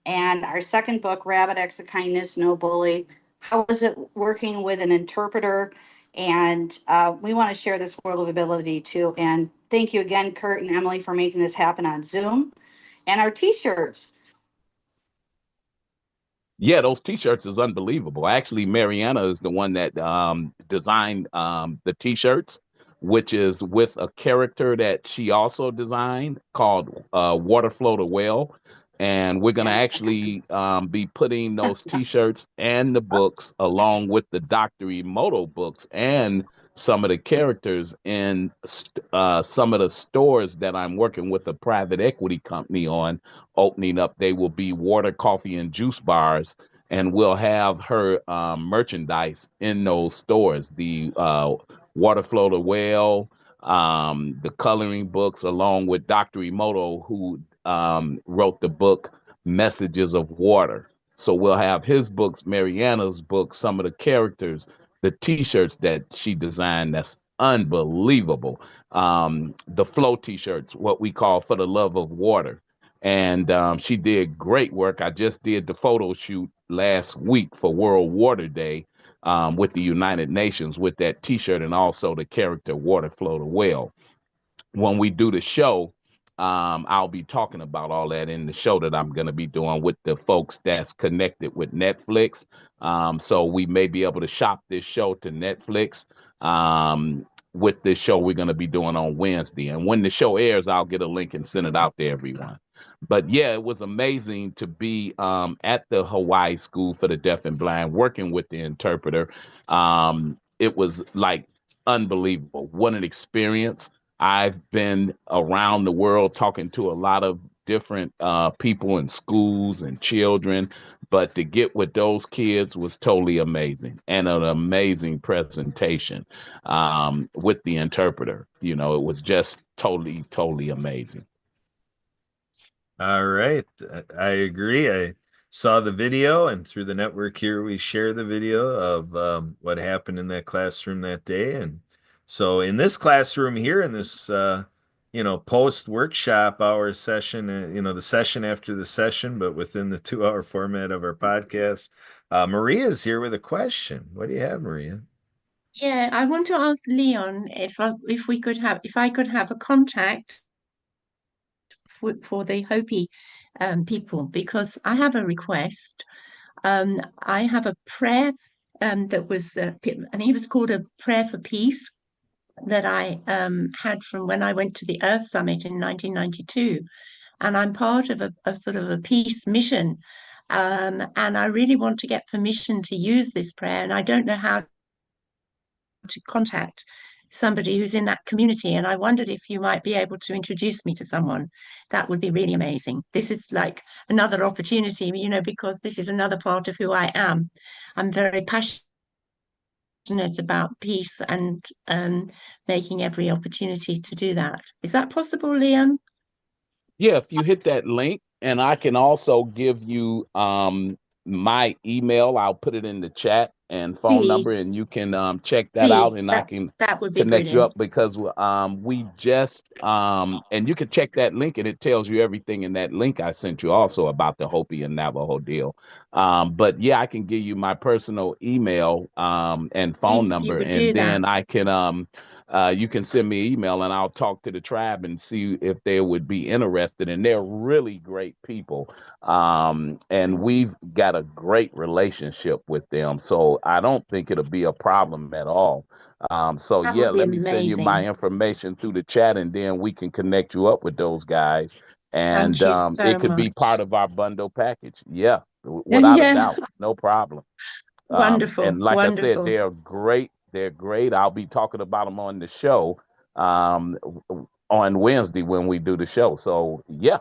and our second book, Rabbit Acts of Kindness, No Bully? How was it working with an interpreter? And we want to share this World of Ability too. And thank you again, Kurt and Emily, for making this happen on Zoom. And our t-shirts. Yeah, those t-shirts is unbelievable. Actually, Mariana is the one that designed the t-shirts, which is with a character that she also designed called Water Flow the Well. And we're going to actually be putting those t-shirts and the books along with the Dr. Emoto books and some of the characters in some of the stores that I'm working with a private equity company on opening up. They will be water, coffee, and juice bars, and we'll have her merchandise in those stores. The Water Flow the Well, the coloring books, along with Dr. Emoto, who wrote the book Messages of Water. So we'll have his books, Mariana's books, some of the characters, the t-shirts that she designed. That's unbelievable. The flow t-shirts, what we call For the Love of Water. And she did great work. I just did the photo shoot last week for World Water Day with the United Nations with that t-shirt, and also the character Water Flow the Well. When we do the show, I'll be talking about all that in the show that I'm going to be doing with the folks that's connected with Netflix. So we may be able to shop this show to Netflix with this show we're going to be doing on Wednesday. And when the show airs, I'll get a link and send it out to everyone. But yeah, it was amazing to be at the Hawaii School for the Deaf and Blind, working with the interpreter. It was like unbelievable. What an experience. I've been around the world talking to a lot of different people in schools and children, but to get with those kids was totally amazing, and an amazing presentation with the interpreter. You know, it was just totally, totally amazing. All right. I agree. I saw the video, and through the network here, we share the video of what happened in that classroom that day. And so in this classroom here, in this, post workshop hour session, the session after the session, but within the 2-hour format of our podcast, Maria's here with a question. What do you have, Maria? Yeah, I want to ask Leon if I could have a contact for the Hopi people, because I have a request. I have a prayer that was, I think it was called A Prayer for Peace, that I had from when I went to the Earth Summit in 1992. And I'm part of a sort of a peace mission. And I really want to get permission to use this prayer. And I don't know how to contact somebody who's in that community. And I wondered if you might be able to introduce me to someone. That would be really amazing. This is like another opportunity, you know, because this is another part of who I am. I'm very passionate about peace and making every opportunity to do that. Is that possible, Liam? Yeah, if you hit that link, and I can also give you my email. I'll put it in the chat and phone number, Please. and you can check that out, Please, and I can that would be connect you brilliant. up because we just and you can check that link, and it tells you everything in that link I sent you also about the Hopi and Navajo deal. But yeah, I can give you my personal email and phone Please, if you number, would and do that. then I can you can send me an email and I'll talk to the tribe and see if they would be interested. And they're really great people. And we've got a great relationship with them. So I don't think it'll be a problem at all. So That yeah, would be let me send you my amazing. information through the chat, and then we can connect you up with those guys. And Thank you so it could be much. part of our bundle package. Yeah, without a Yeah, doubt. No problem. wonderful, And like I said, wonderful. they're great. They're great. I'll be talking about them on the show on Wednesday when we do the show. So yeah,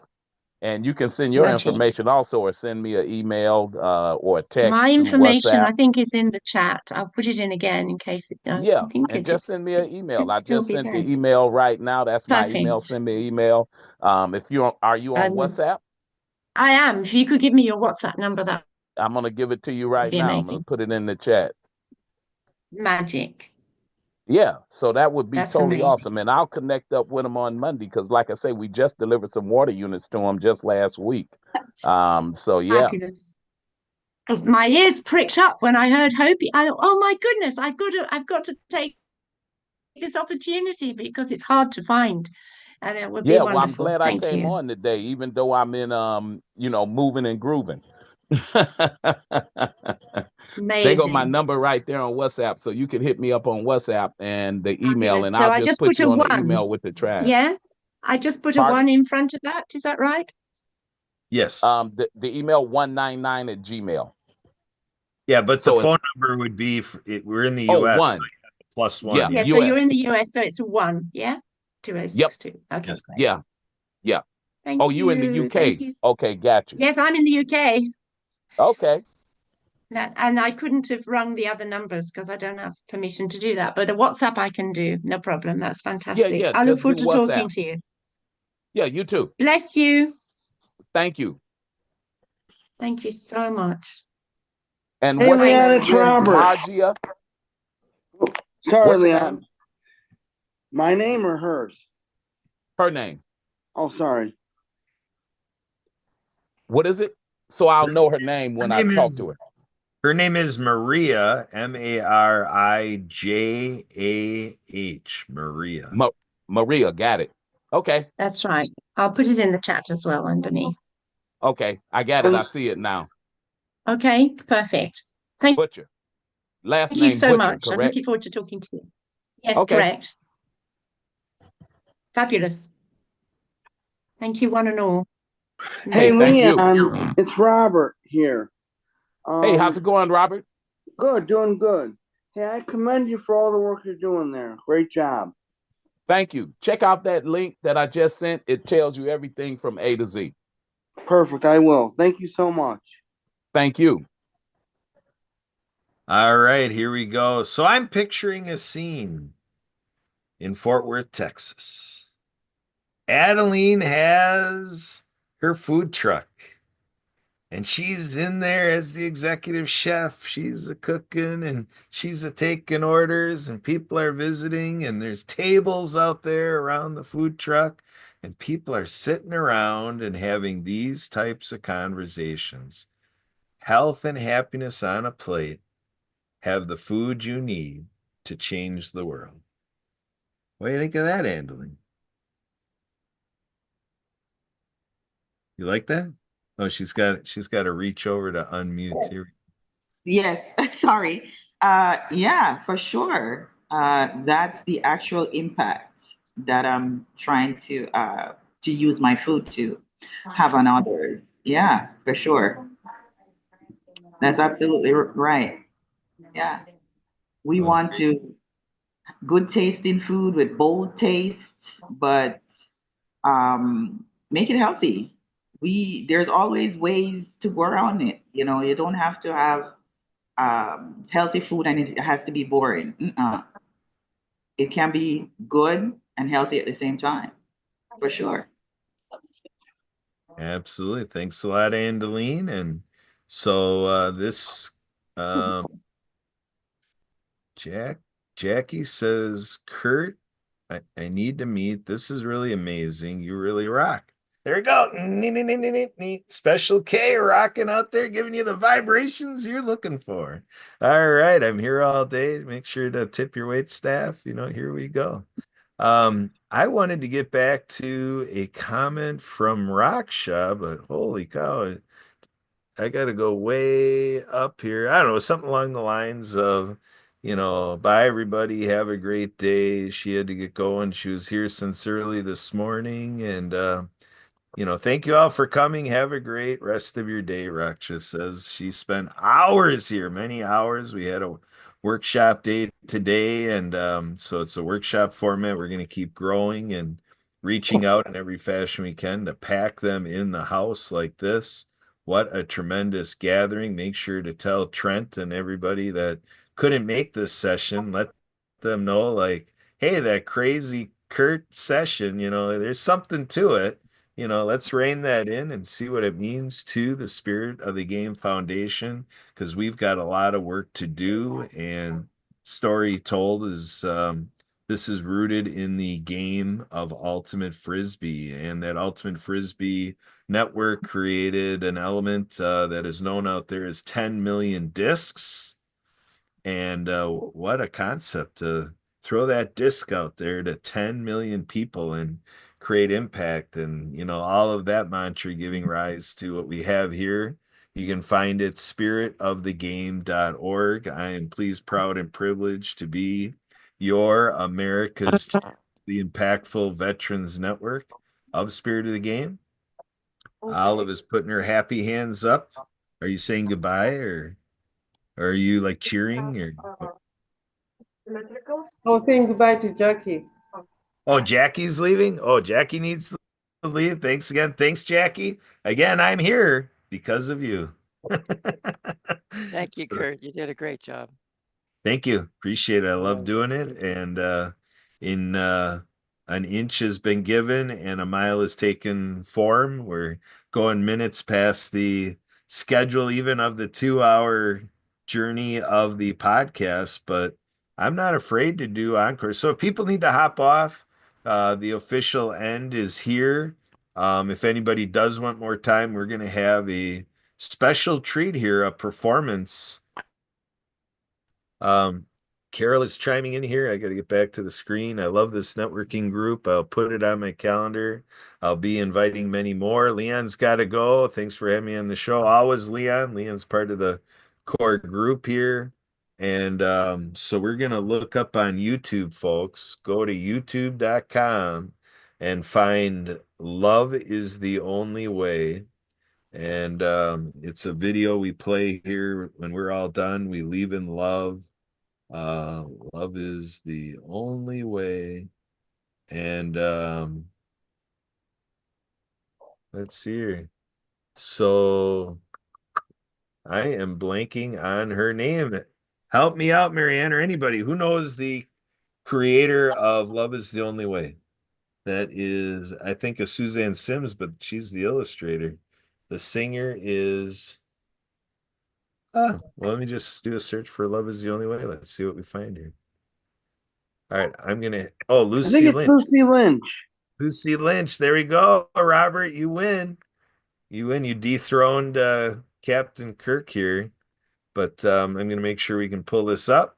and you can send your Magic. information also, or send me an email or a My text through information, WhatsApp. I think, is in the chat. I'll put it in again in case I Yeah, think and just send me an email. should I still just be sent the there. email right now. That's my email. Perfect. Send me an email. If you are you on WhatsApp? I am. If you could give me your WhatsApp number, that I'm gonna give it to you would right be now. I'm gonna amazing. put it in the chat. Magic. Yeah, so that would be That's totally amazing. awesome. And I'll connect up with them on Monday because, like I say, we just delivered some water units to them just last week. So yeah. Fabulous. My ears pricked up when I heard Hopi. Oh my goodness, I've got to take this opportunity because it's hard to find. And it would be Yeah, well, I'm wonderful. glad I Thank came you. on today, even though I'm in moving and grooving. They got my Amazing. number right there on WhatsApp, so you can hit me up on WhatsApp and the email, Fabulous. and So I'll I just just put put you a on the 1. email with the tribe. Yeah, I just put a Pardon? 1 in front of that. Is that right? Yes. The email 199@gmail. Yeah, but So the it's phone number would be, we're in the Oh, US, so 1. you have the +1. Yeah, Yeah, so you're in the US, so it's a 1, yeah? 2062. Okay, Yes. great. Yeah. Yeah. Thank Oh, you in the you. UK? Thank you. Okay, got you. Yes, I'm in the UK. Okay. And I couldn't have rung the other numbers because I don't have permission to do that. But a WhatsApp I can do, no problem. That's fantastic. Yeah, I look just do forward to talking WhatsApp. to you. Yeah, you too. Bless you. Thank you. Thank you so much. And Hey, what's your Leanne, name it's again? Robert. Margia? Sorry, What's your Leanne. name? My name or hers? Her name. Oh, sorry. What is it? So I'll know her name when I name talk is- to her. Her name is Maria, Marijah, Maria. Maria, got it. Okay. That's right. I'll put it in the chat as well underneath. Okay, I got it. I see it now. Okay, perfect. Thank Butcher. Last you name so Butcher, much. I'm correct? looking forward to talking to you. Yes, Okay. correct. Fabulous. Thank you, one and all. Hey, thank you. Leanne, it's Robert here. Hey, how's it going, Robert? Good, doing good. Hey, I commend you for all the work you're doing there. Great job. Thank you. Check out that link that I just sent. It tells you everything from A to Z. Perfect, I will. Thank you so much. Thank you. All right, here we go. So I'm picturing a scene in Fort Worth, Texas. Adeline has her food truck, and she's in there as the executive chef. She's a cooking and she's a taking orders, and people are visiting, and there's tables out there around the food truck, and people are sitting around and having these types of conversations. Health and happiness on a plate. Have the food you need to change the world. What do you think of that, Adeline? You like that? Oh, she's got to reach over to unmute here. Yes, sorry. Yeah, for sure. That's the actual impact that I'm trying to use my food to have on others. Yeah, for sure. That's absolutely right. Yeah. We Well, want to good tasting food with bold taste, but make it healthy. There's always ways to go around it. You know, you don't have to have healthy food and it has to be boring. It can be good and healthy at the same time, for sure. absolutely. Thanks a lot, Angeline. And so this um Jackie says, Kurt, I need to meet. This is really amazing. You really rock. There you go. Nee, nee, nee, nee, nee, nee. Special K rocking out there, giving you the vibrations you're looking for. All right. I'm here all day. Make sure to tip your wait staff. You know, here we go. I wanted to get back to a comment from Raksha, but holy cow, I got to go way up here. I don't know, something along the lines of, bye everybody, have a great day. She had to get going. She was here since early this morning. And, thank you all for coming. Have a great rest of your day. Raksha says she spent hours here, many hours. We had a workshop day today. And so it's a workshop format. We're going to keep growing and reaching out in every fashion we can to pack them in the house like this. What a tremendous gathering. Make sure to tell Trent and everybody that couldn't make this session, let them know, like, hey, that crazy Kurt session, there's something to it. Let's rein that in and see what it means to the Spirit of the Game Foundation, because we've got a lot of work to do. And story told is this is rooted in the game of Ultimate Frisbee, and that Ultimate Frisbee network created an element that is known out there as 10 million discs. And what a concept to throw that disc out there to 10 million people and create impact. And, all of that mantra giving rise to what we have here. You can find it spiritofthegame.org. I am pleased, proud, and privileged to be your America's the impactful veterans network of Spirit of the Game. Olive is putting her happy hands up. Are you saying goodbye, or are you like cheering, or? I was saying goodbye to Jackie. Oh, Jackie's leaving? Oh, Jackie needs to leave. Thanks again. Thanks, Jackie. Again, I'm here because of you. Thank you, So, Kurt. You did a great job. thank you. Appreciate it. I love doing it. And in an inch has been given and a mile has taken form. We're going minutes past the schedule, even of the 2 hour journey of the podcast, but I'm not afraid to do encore. So if people need to hop off, the official end is here. If anybody does want more time, we're going to have a special treat here, a performance. Carol is chiming in here. I got to get back to the screen. I love this networking group. I'll put it on my calendar. I'll be inviting many more. Leon's got to go. Thanks for having me on the show. Always Leon. Leon's part of the core group here. And so we're going to look up on YouTube, folks. Go to youtube.com and find Love is the Only Way. And it's a video we play here when we're all done. We leave in love. Love is the only way. And let's see here. So I am blanking on her name. Help me out, Marianne, or anybody who knows the creator of Love is the Only Way. That is, I think, a Suzanne Simms, but she's the illustrator. The singer is well, let me just do a search for Love is the Only Way. Let's see what we find here. All right, I'm gonna I think Lucy it's Lynch. Lucy Lynch. Lucy Lynch. There we go. Robert, you win. You win. You dethroned Captain Kirk here. But I'm gonna make sure we can pull this up.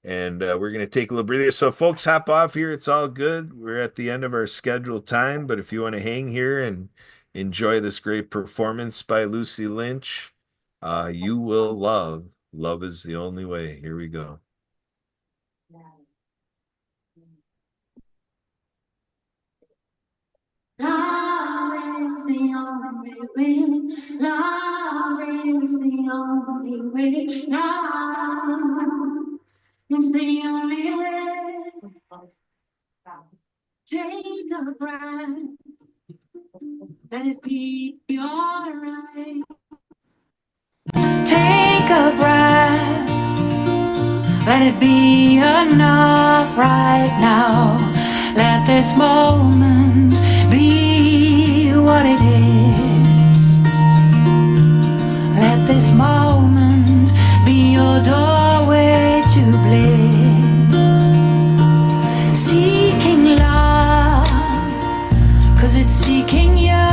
And we're gonna take a little breather. So folks, hop off here. It's all good. We're at the end of our scheduled time, but if you want to hang here and enjoy this great performance by Lucy Lynch, you will love Love is the only way. Here we go. Love is the only way. Love is the only way. Love is the only way. Take a breath. Let it be alright. Take a breath. Let it be enough right now. Let this moment be what it is. Let this moment be your doorway to bliss. Seeking love, 'cause it's seeking you.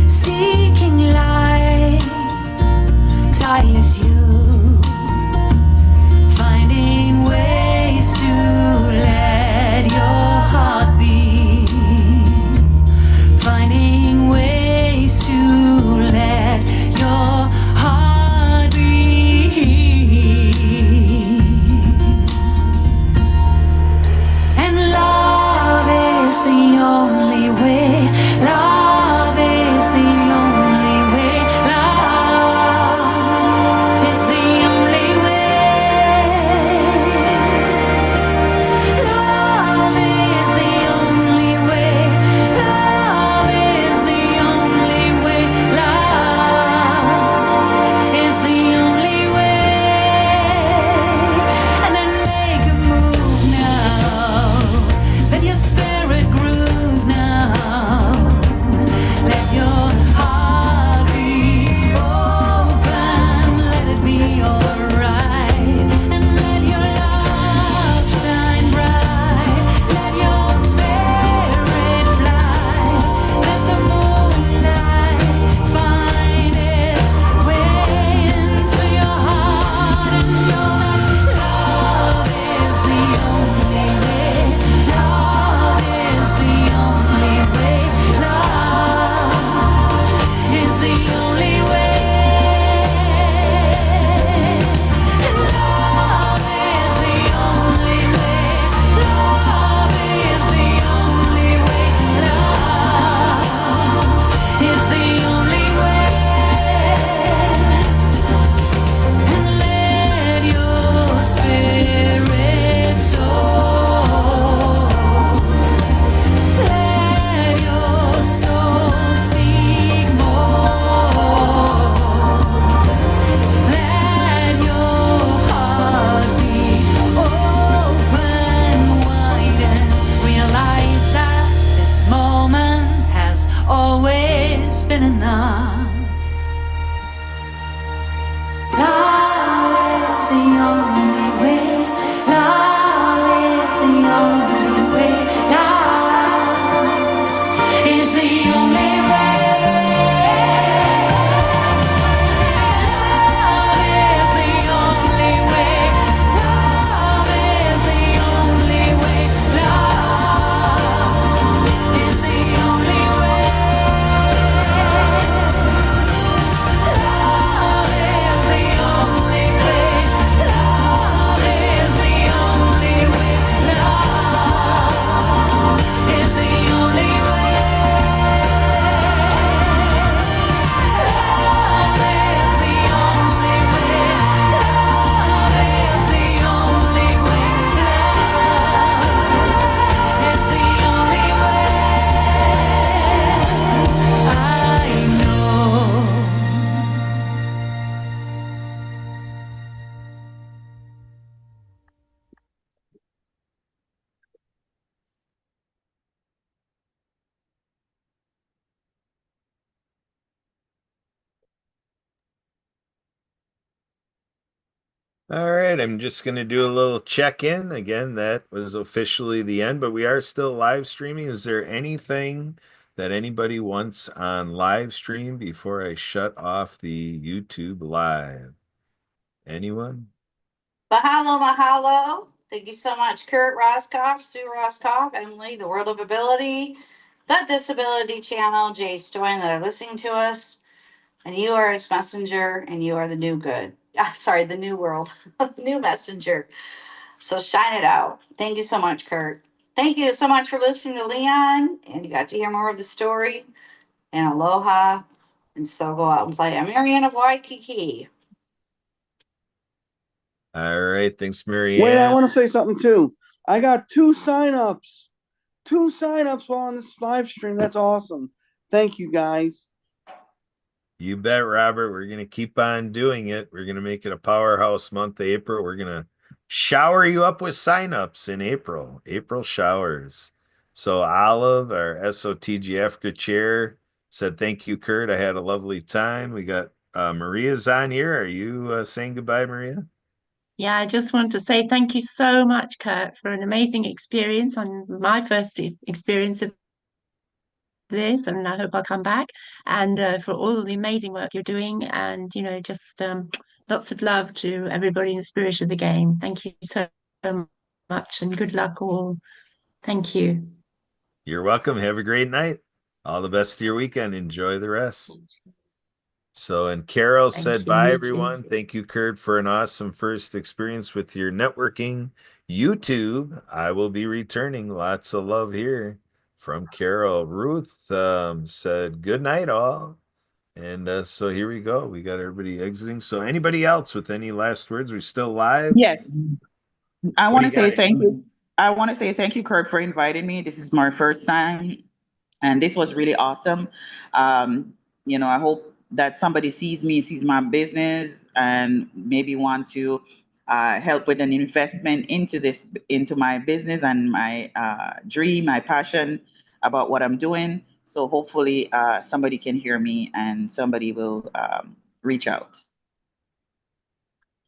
Seeking light, tires you. Finding ways to let your heart beat. Finding ways to let your heart beat. And love is the only way. Love is the only way. Love is the only way. Love is the only way. Love is the only way. Love is the only way. And then make a move now. Let your spirit groove now. Let your heart be open. Let it be alright. And let your love shine bright. Let your spirit fly. Let the moonlight find its way into your heart. And know that love is the only way. Love is the only way. Love is the only way. And love is the only way. Love is the only way. Love is the only way. And let your spirit soar. Let your soul seek more. Let your heart be open wide and realize that this moment has always been enough. Love is the only way. Love is the only way. Love is the only way. Love is the only way. Love is the only way. Love is the only way. Love is the only way. Love is the only way. Love is the only way. Love is the only way. Love is the only way. Love is the only way. I know. All right, I'm just going to do a little check-in. Again, that was officially the end, but we are still live streaming. Is there anything that anybody wants on live stream before I shut off the YouTube live? Anyone? Mahalo, mahalo. Thank you so much, Kurt Roscoff, Sue Roscoff, Emily, the World of Ability, the Disability Channel, Jay Stoyan that are listening to us. and you are his messenger, and you are the new good. Sorry, the new world, the new messenger. So shine it out. Thank you so much, Kurt. Thank you so much for listening to Leon, and you got to hear more of the story. And aloha, and so go out and play. I'm Marianne of Waikiki. All right. Thanks, Wait, I Marianne. want to say something too. I got 2 signups. 2 signups while on this live stream. That's awesome. Thank you, guys. You bet, Robert. We're going to keep on doing it. We're going to make it a powerhouse month, April. We're going to shower you up with signups in April. April showers. So Olive, our SOTG Africa chair, said, thank you, Kurt. I had a lovely time. We got Maria's on here. Are you saying goodbye, Maria? Yeah, I just want to say thank you so much, Kurt, for an amazing experience on my first experience of this, and I hope I'll come back, and for all the amazing work you're doing, and just lots of love to everybody in the spirit of the game. Thank you so much, and good luck all. Thank you. You're welcome. Have a great night. All the best to your weekend. Enjoy the rest. So, and Carol Thank said, you, bye, you too. everyone. Thank you, Kurt, for an awesome first experience with your networking YouTube. I will be returning. Lots of love here from Carol. Ruth said, good night, all. And so here we go. We got everybody exiting. So anybody else with any last words? We're still live? Yes. I What want do to you say got? thank you. I want to say thank you, Kurt, for inviting me. This is my first time, and this was really awesome. I hope that somebody sees me, sees my business, and maybe want to help with an investment into my business and my dream, my passion about what I'm doing. So hopefully, somebody can hear me and somebody will reach out.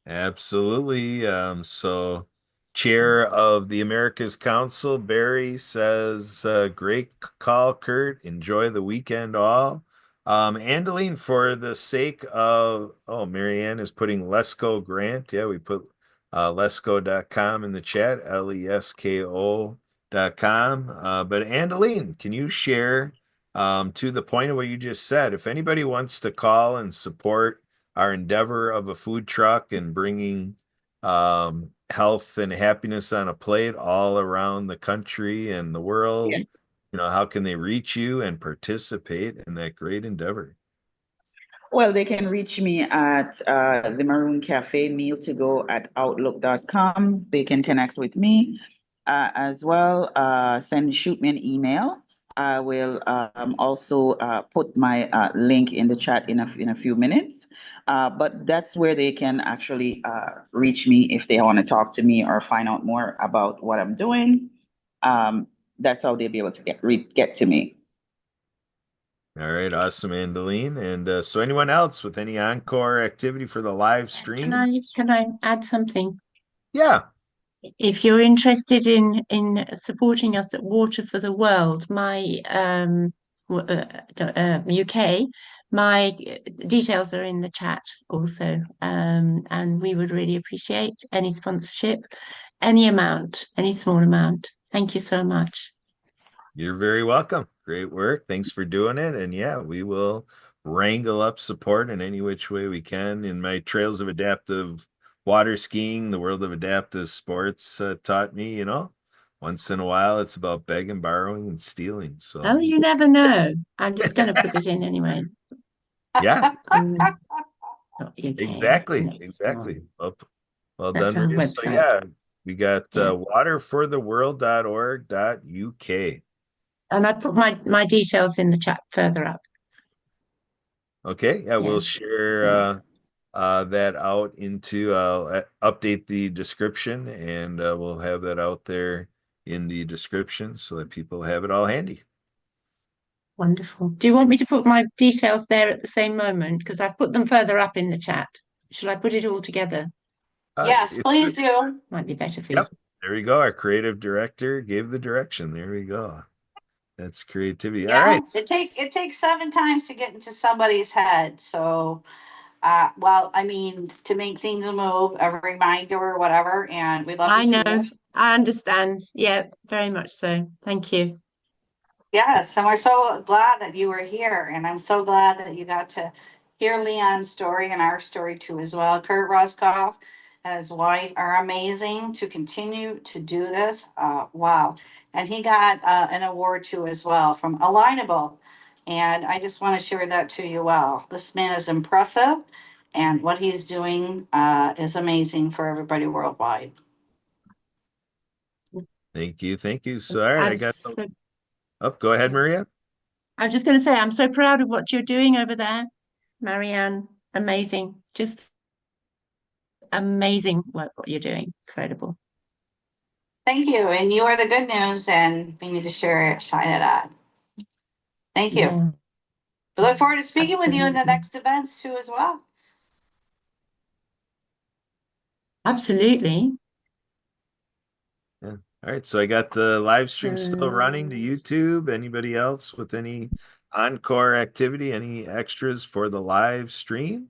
Absolutely. So Chair of the Americas Council, Barry says, great call, Kurt. Enjoy the weekend all. Andeline, for the sake of, Marianne is putting Lesko Grant. Yeah, we put lesko.com in the chat, lesko.com. But Andeline, can you share to the point of what you just said, if anybody wants to call and support our endeavor of a food truck and bringing health and happiness on a plate all around the country and the world, how can they reach you and participate in that great endeavor? Well, they can reach me at the Maroon Cafe Meal to Go at outlook.com. They can connect with me as well. Shoot me an email. I will also put my link in the chat in a few minutes. But that's where they can actually reach me if they want to talk to me or find out more about what I'm doing. That's how they'll be able to get to me. All right, awesome, Andeline. And so anyone else with any encore activity for the live stream? Can I add something? Yeah. If you're interested in supporting us at Water for the World, my UK, my details are in the chat also, and we would really appreciate any sponsorship, any amount, any small amount. Thank you so much. You're very welcome. Great work. Thanks for doing it. And yeah, we will wrangle up support in any which way we can. In my Trails of Adaptive Water Skiing, the world of adaptive sports taught me, once in a while it's about begging, borrowing, and stealing. So Oh, you never know. I'm just going to put it in anyway. yeah. Not UK, Exactly. yes. Exactly. Well That's done, our Maria. So website. yeah, we got waterfortheworld.org.uk. And I put my details in the chat further up. Okay, yeah, we'll share that out into update the description, and we'll have that out there in the description so that people have it all handy. Wonderful. Do you want me to put my details there at the same moment? Because I've put them further up in the chat. Shall I put it all together? Yes, please do. Might be better for you. Yep, there we go. Our creative director gave the direction. There we go. That's creativity. All right. It takes 7 times to get into somebody's head. So, to make things move, a reminder or whatever, and we'd love to I see know. it. I understand. Yeah, very much so. Thank you. Yes, and we're so glad that you were here, and I'm so glad that you got to hear Leon's story and our story too as well. Kurt Ruskoff and his wife are amazing to continue to do this. Wow. And he got an award too as well from Alignable. And I just want to share that to you well. This man is impressive and what he's doing is amazing for everybody worldwide. Thank you. Thank you. So, all right, I'm I got so, oh, go ahead, Maria. I was just going to say, I'm so proud of what you're doing over there, Marianne. Amazing. Just amazing what you're doing. Incredible. Thank you. And you are the good news and we need to share it, shine it on. Thank you. Yeah, We look forward to speaking with you in the absolutely. next events too as well. Absolutely. Yeah. All right, so I got the live stream still running to YouTube. Anybody else with any encore activity, any extras for the live stream?